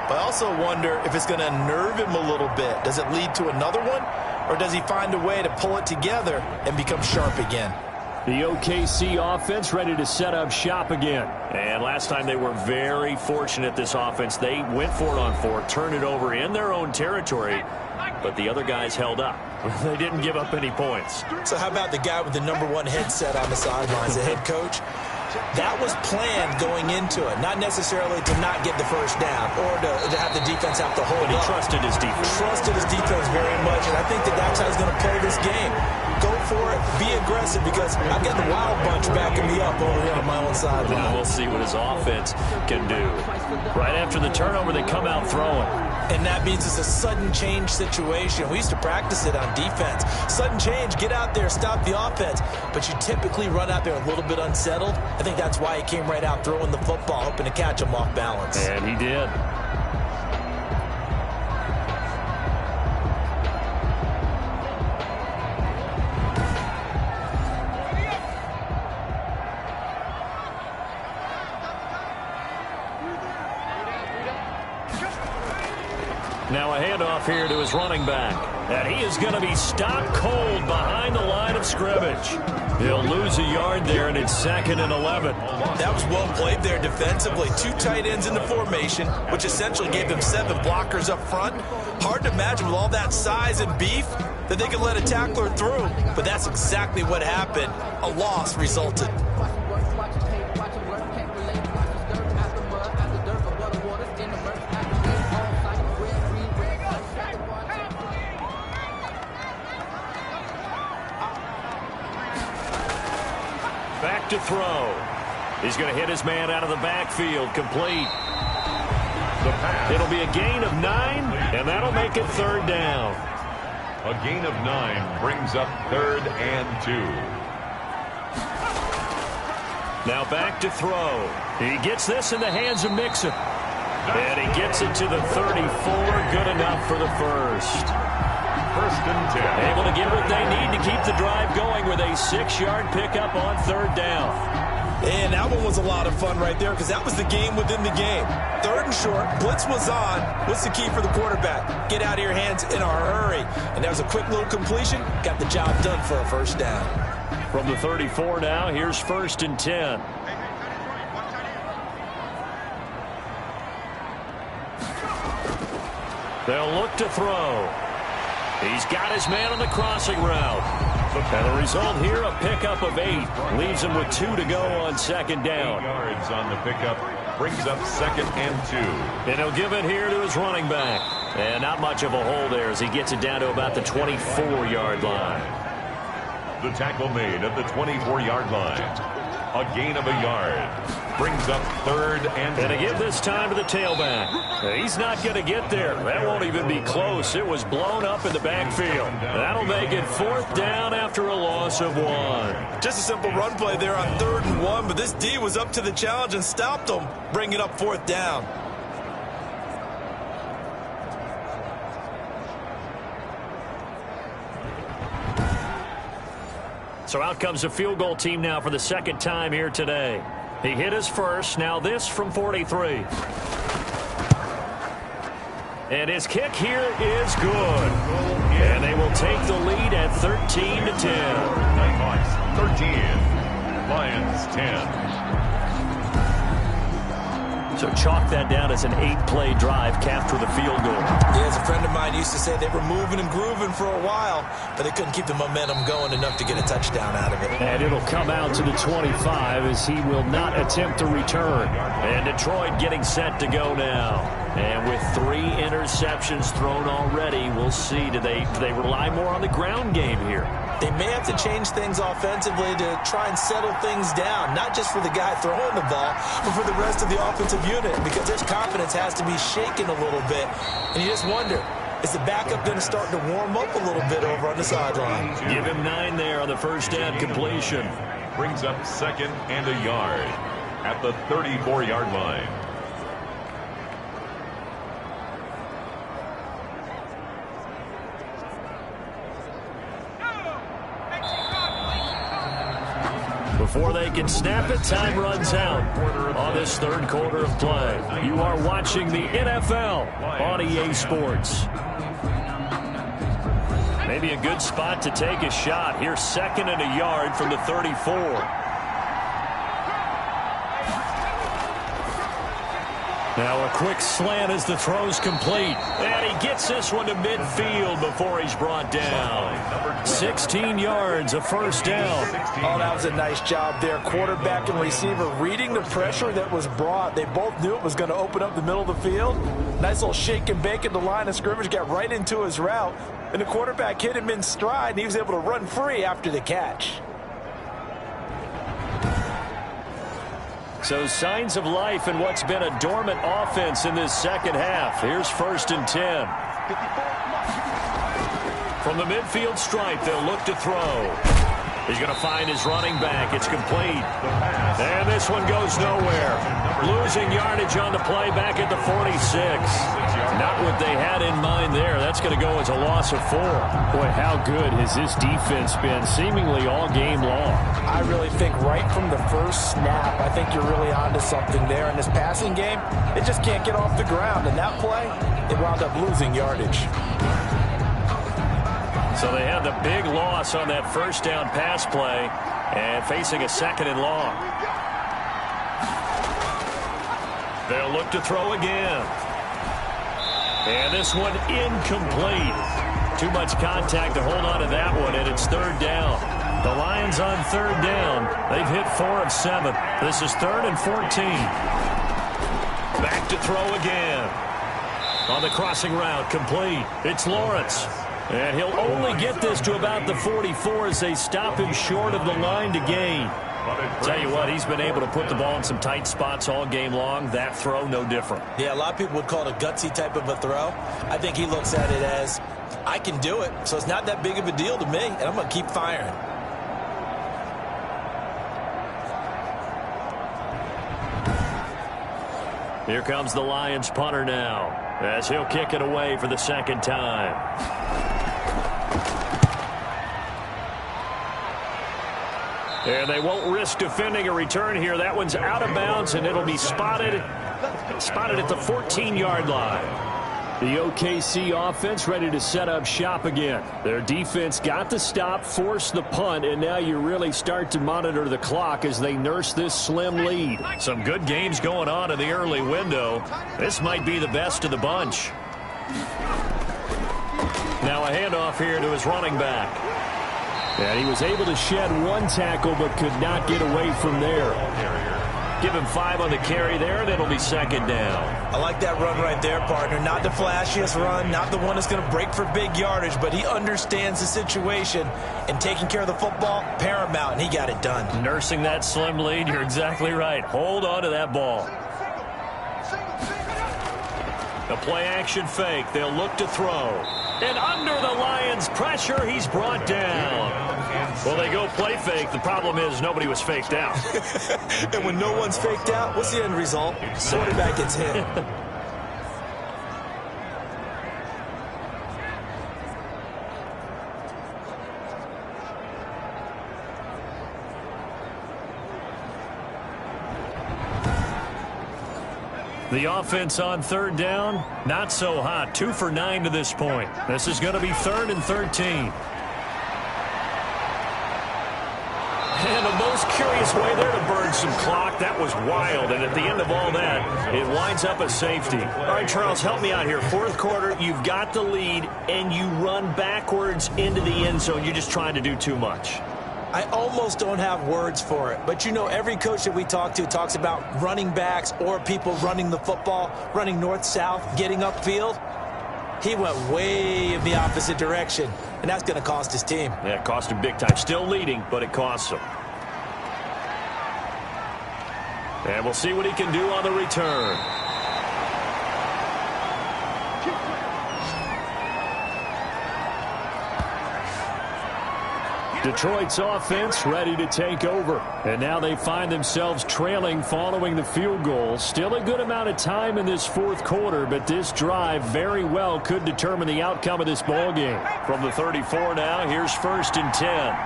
but I also wonder if it's going to unnerve him a little bit. Does it lead to another one, or does he find a way to pull it together and become sharp again? The OKC offense ready to set up shop again. And last time they were very fortunate, this offense. They went for it on fourth, turned it over in their own territory, but the other guys held up. They didn't give up any points. So how about the guy with the #1 headset on the sidelines, the head coach? That was planned going into it, not necessarily to not get the first down or to have the defense have to hold But he up. trusted his defense. Trusted his defense very much, and I think that's how he's going to play this game. Go for it, be aggressive, because I've got the Wild Bunch backing me up over here on my own sideline. And we'll see what his offense can do. Right after the turnover, they come out throwing. And that means it's a sudden change situation. We used to practice it on defense. Sudden change, get out there, stop the offense. But you typically run out there a little bit unsettled. I think that's why he came right out throwing the football, hoping to catch him off balance. And he did. Now a handoff here to his running back. And he is going to be stopped cold behind the line of scrimmage. He'll lose a yard there, and it's 2nd and 11. That was well played there defensively. 2 tight ends in the formation, which essentially gave them 7 blockers up front. Hard to imagine with all that size and beef that they could let a tackler through, but that's exactly what happened. A loss resulted. Back to throw. He's going to hit his man out of the backfield. Complete. The pass. It'll be a gain of 9, and that'll make it 3rd down. A gain of 9 brings up 3rd and 2. Now back to throw. He gets this in the hands of Mixon. And he gets it to the 34. Good enough for the first. 1st and 10. Able to get what they need to keep the drive going with a 6-yard pickup on 3rd down. And that one was a lot of fun right there because that was the game within the game. 3rd and short, blitz was on. What's the key for the quarterback? Get out of your hands in a hurry. And that was a quick little completion. Got the job done for a 1st down. From the 34 now, here's 1st and 10. They'll look to throw. He's got his man on the crossing route. And the result here, a pickup of 8. Leaves him with 2 to go on 2nd down. 8 yards on the pickup. Brings up 2nd and 2. And he'll give it here to his running back. And not much of a hole there as he gets it down to about the 24-yard line. The tackle made at the 24-yard line. A gain of a yard. Brings up 3rd and 10. And again this time to the tailback. He's not going to get there. That won't even be close. It was blown up in the backfield. That'll make it 4th down after a loss of 1. Just a simple run play there on 3rd and 1, but this D was up to the challenge and stopped him, bringing up 4th down. So out comes the field goal team now for the 2nd time here today. He hit his first. Now this from 43. And his kick here is good. And they will take the lead at 13 to 10. Nighthawks 13. Lions 10. So chalk that down as an 8-play drive capped with a field goal. Yeah, as a friend of mine used to say, they were moving and grooving for a while, but they couldn't keep the momentum going enough to get a touchdown out of it. And it'll come out to the 25 as he will not attempt to return. And Detroit getting set to go now. And with 3 interceptions thrown already, we'll see. Do they rely more on the ground game here? They may have to change things offensively to try and settle things down, not just for the guy throwing the ball, but for the rest of the offensive unit, because their confidence has to be shaken a little bit. And you just wonder, is the backup going to start to warm up a little bit over on the sideline? Give him 9 there on the 1st down completion. Brings up 2nd and a yard at the 34-yard line. Before they can snap it, time runs out on this 3rd quarter of play. You are watching the NFL on EA Sports. Maybe a good spot to take a shot. Here's 2nd and a yard from the 34. Now a quick slant as the throw's complete. And he gets this one to midfield before he's brought down. 16 yards, a 1st down. Oh, that was a nice job there. Quarterback and receiver reading the pressure that was brought. They both knew it was going to open up the middle of the field. Nice little shake and bake at the line of scrimmage. Got right into his route. And the quarterback hit him in stride, and he was able to run free after the catch. So signs of life in what's been a dormant offense in this 2nd half. Here's 1st and 10. From the midfield stripe, they'll look to throw. He's going to find his running back. It's complete. And this one goes nowhere. Losing yardage on the play back at the 46. Not what they had in mind there. That's going to go as a loss of 4. Boy, how good has this defense been seemingly all game long? I really think right from the first snap, I think you're really onto something there. In this passing game, they just can't get off the ground. And that play, they wound up losing yardage. So they had the big loss on that 1st down pass play and facing a 2nd and long. They'll look to throw again. And this one incomplete. Too much contact to hold on to that one, and it's third down. The Lions on third down. They've hit 4 of 7. This is 3rd and 14. Back to throw again. On the crossing route, complete. It's Lawrence. And he'll only get this to about the 44 as they stop him short of the line to gain. Tell you what, he's been able to put the ball in some tight spots all game long. That throw, no different. Yeah, a lot of people would call it a gutsy type of a throw. I think he looks at it as, I can do it, so it's not that big of a deal to me, and I'm going to keep firing. Here comes the Lions punter now, as he'll kick it away for the second time. And they won't risk defending a return here. That one's out of bounds, and it'll be spotted at the 14-yard line. The OKC offense ready to set up shop again. Their defense got the stop, forced the punt, and now you really start to monitor the clock as they nurse this slim lead. Some good games going on in the early window. This might be the best of the bunch. Now a handoff here to his running back. And he was able to shed one tackle but could not get away from there. Give him 5 on the carry there, and it'll be second down. I like that run right there, partner. Not the flashiest run, not the one that's going to break for big yardage, but he understands the situation, and taking care of the football, paramount, and he got it done. Nursing that slim lead, you're exactly right. Hold on to that ball. The play-action fake. They'll look to throw. And under the Lions' pressure, he's brought down. Well, they go play fake. The problem is nobody was faked out. And when no one's faked out, what's the end result? Quarterback gets hit. The offense on third down, not so hot. 2 for 9 to this point. This is going to be 3rd and 13. And a most curious way there to burn some clock. That was wild. And at the end of all that, it winds up a safety. All right, Charles, help me out here. Fourth quarter, you've got the lead, and you run backwards into the end zone. You're just trying to do too much. I almost don't have words for it. But, you know, every coach that we talk to talks about running backs or people running the football, running north-south, getting upfield. He went way in the opposite direction, and that's going to cost his team. Yeah, it cost him big time. Still leading, but it costs him. And we'll see what he can do on the return. Detroit's offense ready to take over. And now they find themselves trailing following the field goal. Still a good amount of time in this fourth quarter, but this drive very well could determine the outcome of this ball game. From the 34 now, here's 1st and 10.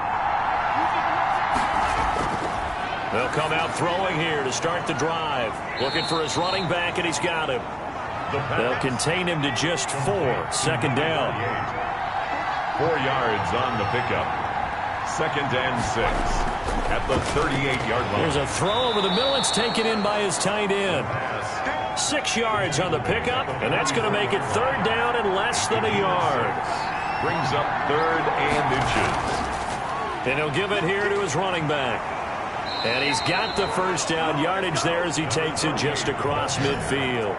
They'll come out throwing here to start the drive. Looking for his running back, and he's got him. They'll contain him to just 4. 2nd down. 4 yards on the pickup. 2nd and 6 at the 38-yard line. There's a throw over the middle. It's taken in by his tight end. 6 yards on the pickup, and that's going to make it 3rd down and less than a yard. Brings up 3rd and inches. And he'll give it here to his running back. And he's got the 1st down yardage there as he takes it just across midfield.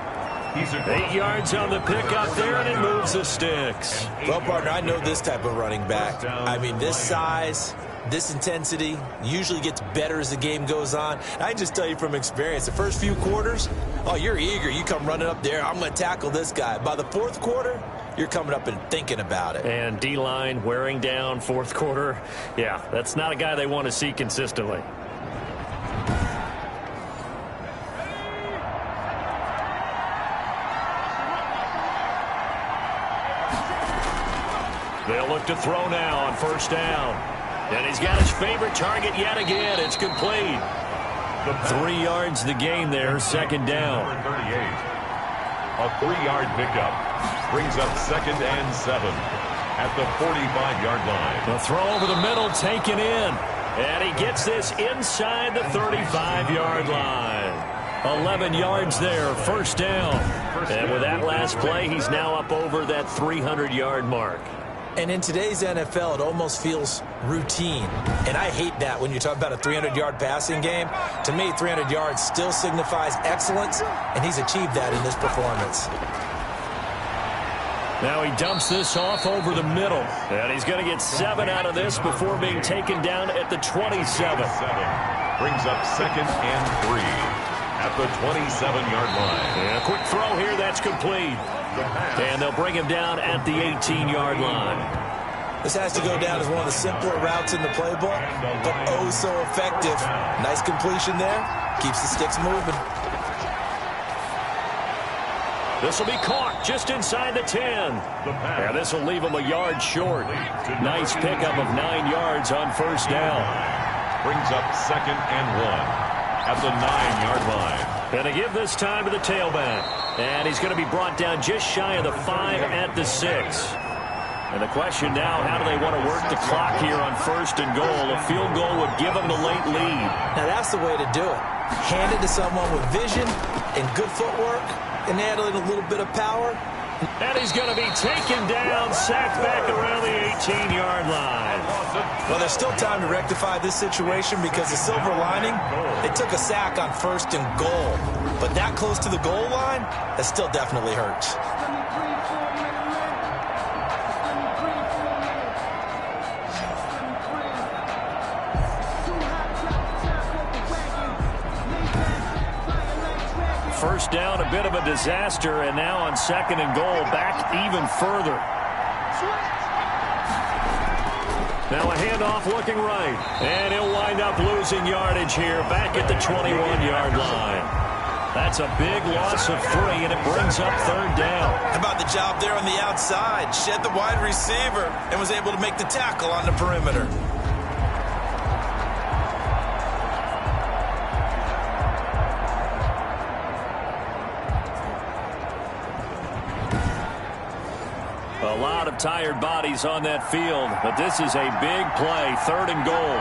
8 yards on the pickup there, and it moves the sticks. Well, partner, I know this type of running back. I mean, this size, this intensity usually gets better as the game goes on. I can just tell you from experience, the first few quarters, oh, you're eager. You come running up there, I'm going to tackle this guy. By the 4th quarter, you're coming up and thinking about it. And D-line wearing down 4th quarter. Yeah, that's not a guy they want to see consistently. They'll look to throw now on 1st down. And he's got his favorite target yet again. It's complete. 3 yards the gain there, 2nd down. A 3-yard pickup brings up 2nd and 7 at the 45-yard line. The throw over the middle taken in. And he gets this inside the 35-yard line. 11 yards there, 1st down. And with that last play, he's now up over that 300-yard mark. And in today's NFL, it almost feels routine. And I hate that when you talk about a 300-yard passing game. To me, 300 yards still signifies excellence, and he's achieved that in this performance. Now he dumps this off over the middle. And he's going to get 7 out of this before being taken down at the 27. Brings up 2nd and 3 at the 27-yard line. And a quick throw here, that's complete. And they'll bring him down at the 18-yard line. This has to go down as one of the simpler routes in the playbook, but oh so effective. Nice completion there. Keeps the sticks moving. This will be caught just inside the 10. And this will leave him a yard short. Nice pickup of 9 yards on first down. Brings up 2nd and 1 at the 9-yard line. And to give this time to the tailback. And he's going to be brought down just shy of the 5 at the 6. And the question now, how do they want to work the clock here on 1st and goal? A field goal would give them the late lead. Now that's the way to do it. Hand it to someone with vision and good footwork and add in a little bit of power. And he's going to be taken down, sacked back around the 18-yard line. Well, there's still time to rectify this situation because the silver lining, they took a sack on 1st and goal. But that close to the goal line, that still definitely hurts. First down, a bit of a disaster, and now on 2nd and goal, back even further. Now a handoff looking right, and he'll wind up losing yardage here back at the 21-yard line. That's a big loss of 3, and it brings up 3rd down. How about the job there on the outside? Shed the wide receiver and was able to make the tackle on the perimeter. A lot of tired bodies on that field, but this is a big play, 3rd and goal.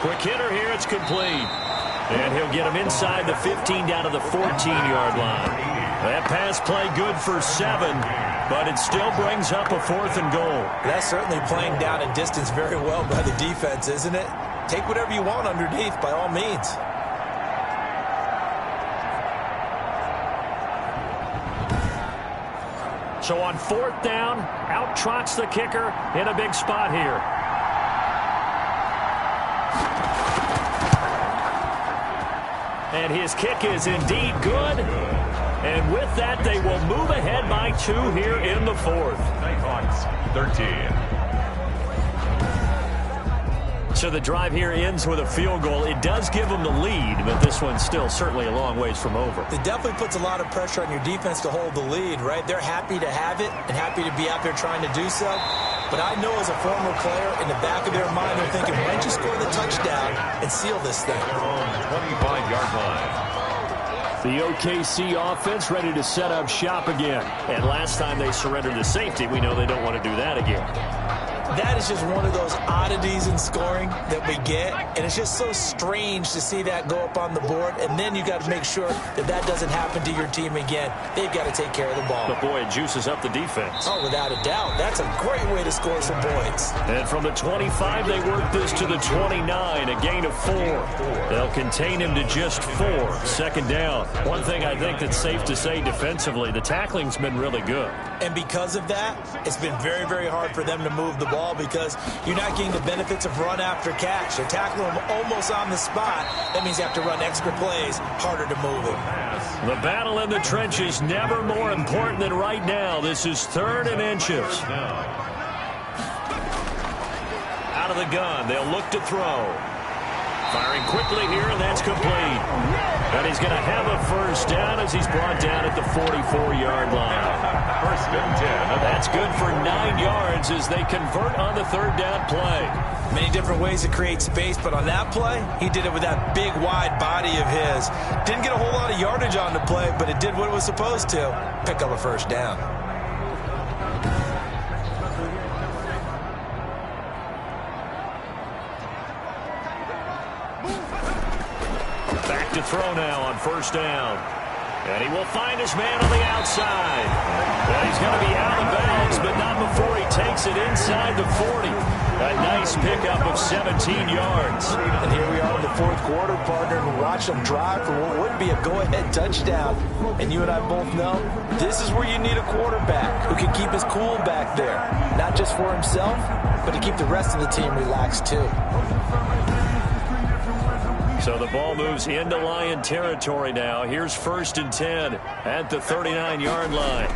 Quick hitter here, it's complete. And he'll get him inside the 15 down to the 14-yard line. That pass play good for 7, but it still brings up a 4th and goal. That's certainly playing down in distance very well by the defense, isn't it? Take whatever you want underneath by all means. So on 4th down, out trots the kicker in a big spot here. And his kick is indeed good. And with that, they will move ahead by 2 here in the 4th. Nighthawks 13. So the drive here ends with a field goal. It does give them the lead, but this one's still certainly a long ways from over. It definitely puts a lot of pressure on your defense to hold the lead, right? They're happy to have it and happy to be out there trying to do so. But I know as a former player, in the back of their mind, they're thinking, why don't you score the touchdown and seal this thing? 25-yard line. The OKC offense ready to set up shop again. And last time they surrendered the safety, we know they don't want to do that again. That is just one of those oddities in scoring that we get, and it's just so strange to see that go up on the board, and then you got to make sure that that doesn't happen to your team again. They've got to take care of the ball. But boy, it juices up the defense. Oh, without a doubt. That's a great way to score some points. And from the 25, they work this to the 29, a gain of 4. They'll contain him to just 4. 2nd down. One thing I think that's safe to say defensively, the tackling's been really good. And because of that, it's been very, very hard for them to move the ball because you're not getting the benefits of run after catch. They're tackling them almost on the spot. That means you have to run extra plays, harder to move it. The battle in the trenches never more important than right now. This is 3rd and inches. Out of the gun, they'll look to throw. Firing quickly here, and that's complete. And he's going to have a first down as he's brought down at the 44-yard line. 1st and 10. That's good for 9 yards as they convert on the 3rd down play. Many different ways to create space, but on that play, he did it with that big, wide body of his. Didn't get a whole lot of yardage on the play, but it did what it was supposed to. Pick up a first down. Back to throw now on 1st down. And he will find his man on the outside. And he's going to be out of bounds, but not before he takes it inside the 40. A nice pickup of 17 yards. And here we are in the fourth quarter, partner, and watch them drive for what would be a go-ahead touchdown. And you and I both know this is where you need a quarterback who can keep his cool back there. Not just for himself, but to keep the rest of the team relaxed too. So the ball moves into Lion territory now. Here's 1st and 10 at the 39-yard line.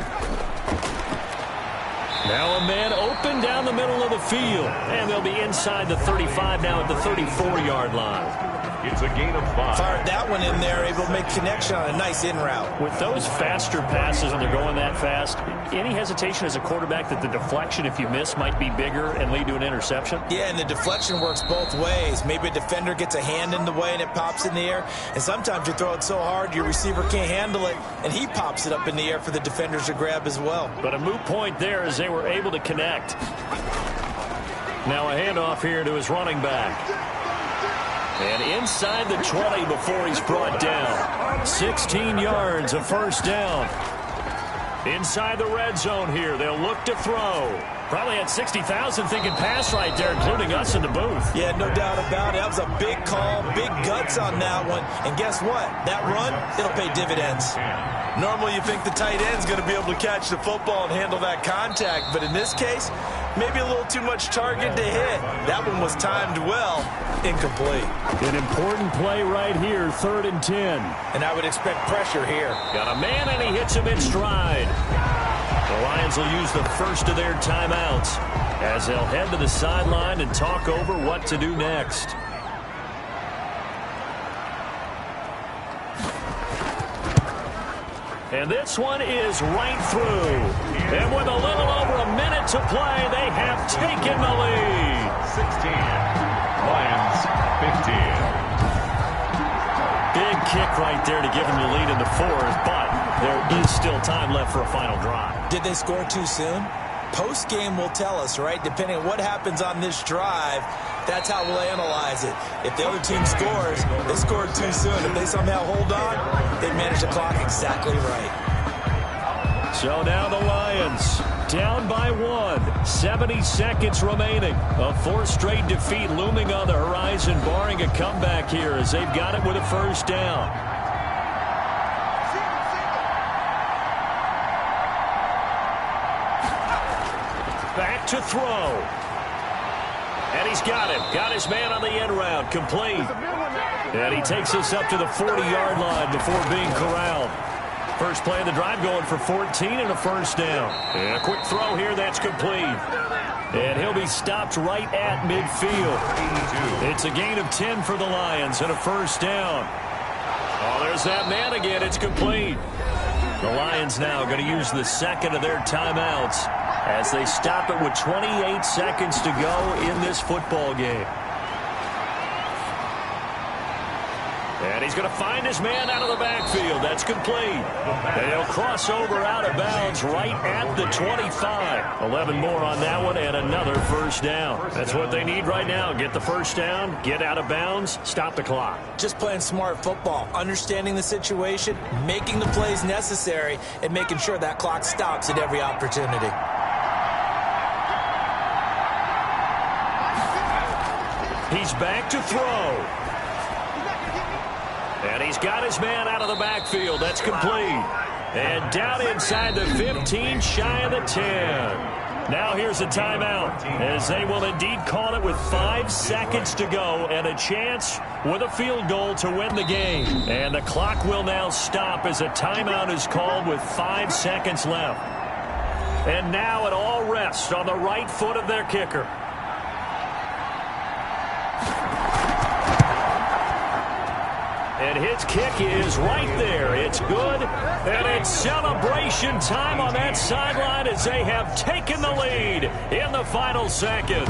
Now a man open down the middle of the field. And they'll be inside the 35 now at the 34-yard line. It's a gain of 5. Fired that one in there, able to make connection on a nice in route. With those faster passes and they're going that fast, any hesitation as a quarterback that the deflection, if you miss, might be bigger and lead to an interception? Yeah, and the deflection works both ways. Maybe a defender gets a hand in the way and it pops in the air. And sometimes you throw it so hard your receiver can't handle it, and he pops it up in the air for the defenders to grab as well. But a moot point there as they were able to connect. Now a handoff here to his running back. And inside the 20 before he's brought down. 16 yards, a first down. Inside the red zone here. They'll look to throw. Probably had 60,000 thinking pass right there, including us in the booth. Yeah, no doubt about it. That was a big call, big guts on that one. And guess what? That run, it'll pay dividends. Normally you think the tight end's going to be able to catch the football and handle that contact. But in this case, maybe a little too much target to hit. That one was timed well. Incomplete. An important play right here, 3rd and 10. And I would expect pressure here. Got a man, and he hits him in stride. The Lions will use the first of their timeouts as they'll head to the sideline and talk over what to do next. And this one is right through. And with a little over a minute to play, they have taken the lead. 16. Lions 15. Big kick right there to give them the lead in the 4th, but there is still time left for a final drive. Did they score too soon? Post-game will tell us, right? Depending on what happens on this drive, that's how we'll analyze it. If the other team scores, they scored too soon. If they somehow hold on, they manage the clock exactly right. So now the Lions down by 1. 70 seconds remaining. A 4th straight defeat looming on the horizon, barring a comeback here as they've got it with a first down. Back to throw. And he's got him. Got his man on the end route. Complete. And he takes us up to the 40-yard line before being corralled. First play of the drive going for 14 and a first down. And a quick throw here that's complete. And he'll be stopped right at midfield. It's a gain of 10 for the Lions and a first down. Oh, there's that man again. It's complete. The Lions now going to use the second of their timeouts as they stop it with 28 seconds to go in this football game. And he's going to find his man out of the backfield. That's complete. And he'll cross over out of bounds right at the 25. 11 more on that one and another first down. That's what they need right now. Get the first down, get out of bounds, stop the clock. Just playing smart football, understanding the situation, making the plays necessary, and making sure that clock stops at every opportunity. He's back to throw. And he's got his man out of the backfield. That's complete. And down inside the 15, shy of the 10. Now here's a timeout as they will indeed call it with 5 seconds to go and a chance with a field goal to win the game. And the clock will now stop as a timeout is called with 5 seconds left. And now it all rests on the right foot of their kicker. And his kick is right there. It's good. And it's celebration time on that sideline as they have taken the lead in the final seconds.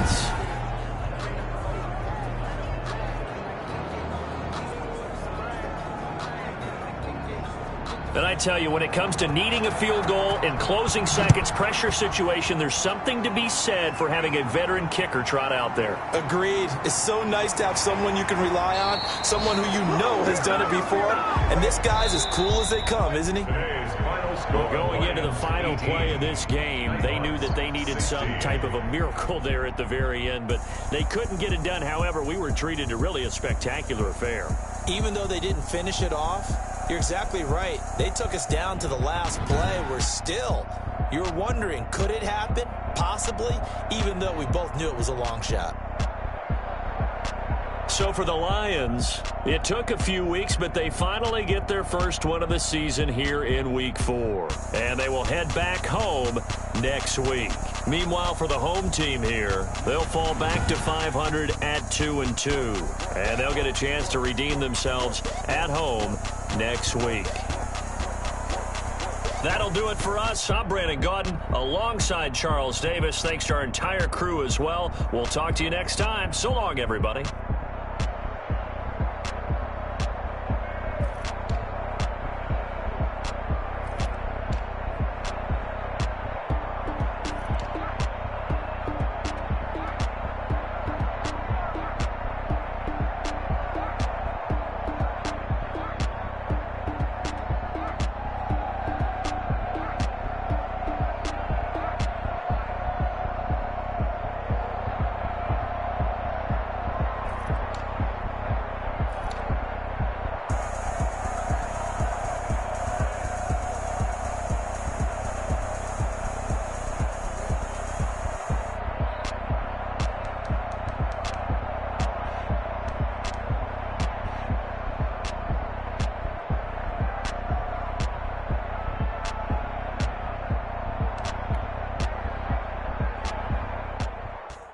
And I tell you, when it comes to needing a field goal in closing seconds, pressure situation, there's something to be said for having a veteran kicker trot out there. Agreed. It's so nice to have someone you can rely on, someone who you know has done it before. And this guy's as cool as they come, isn't he? Well, going into the final play of this game, they knew that they needed some type of a miracle there at the very end, but they couldn't get it done. However, we were treated to really a spectacular affair. Even though they didn't finish it off, you're exactly right. They took us down to the last play. We're still, you're wondering, could it happen? Possibly, even though we both knew it was a long shot. So for the Lions, it took a few weeks, but they finally get their first one of the season here in Week 4. And they will head back home next week. Meanwhile, for the home team here, they'll fall back to 500 at 2-2. And they'll get a chance to redeem themselves at home next week. That'll do it for us. I'm Brandon Gaudin alongside Charles Davis. Thanks to our entire crew as well. We'll talk to you next time. So long, everybody.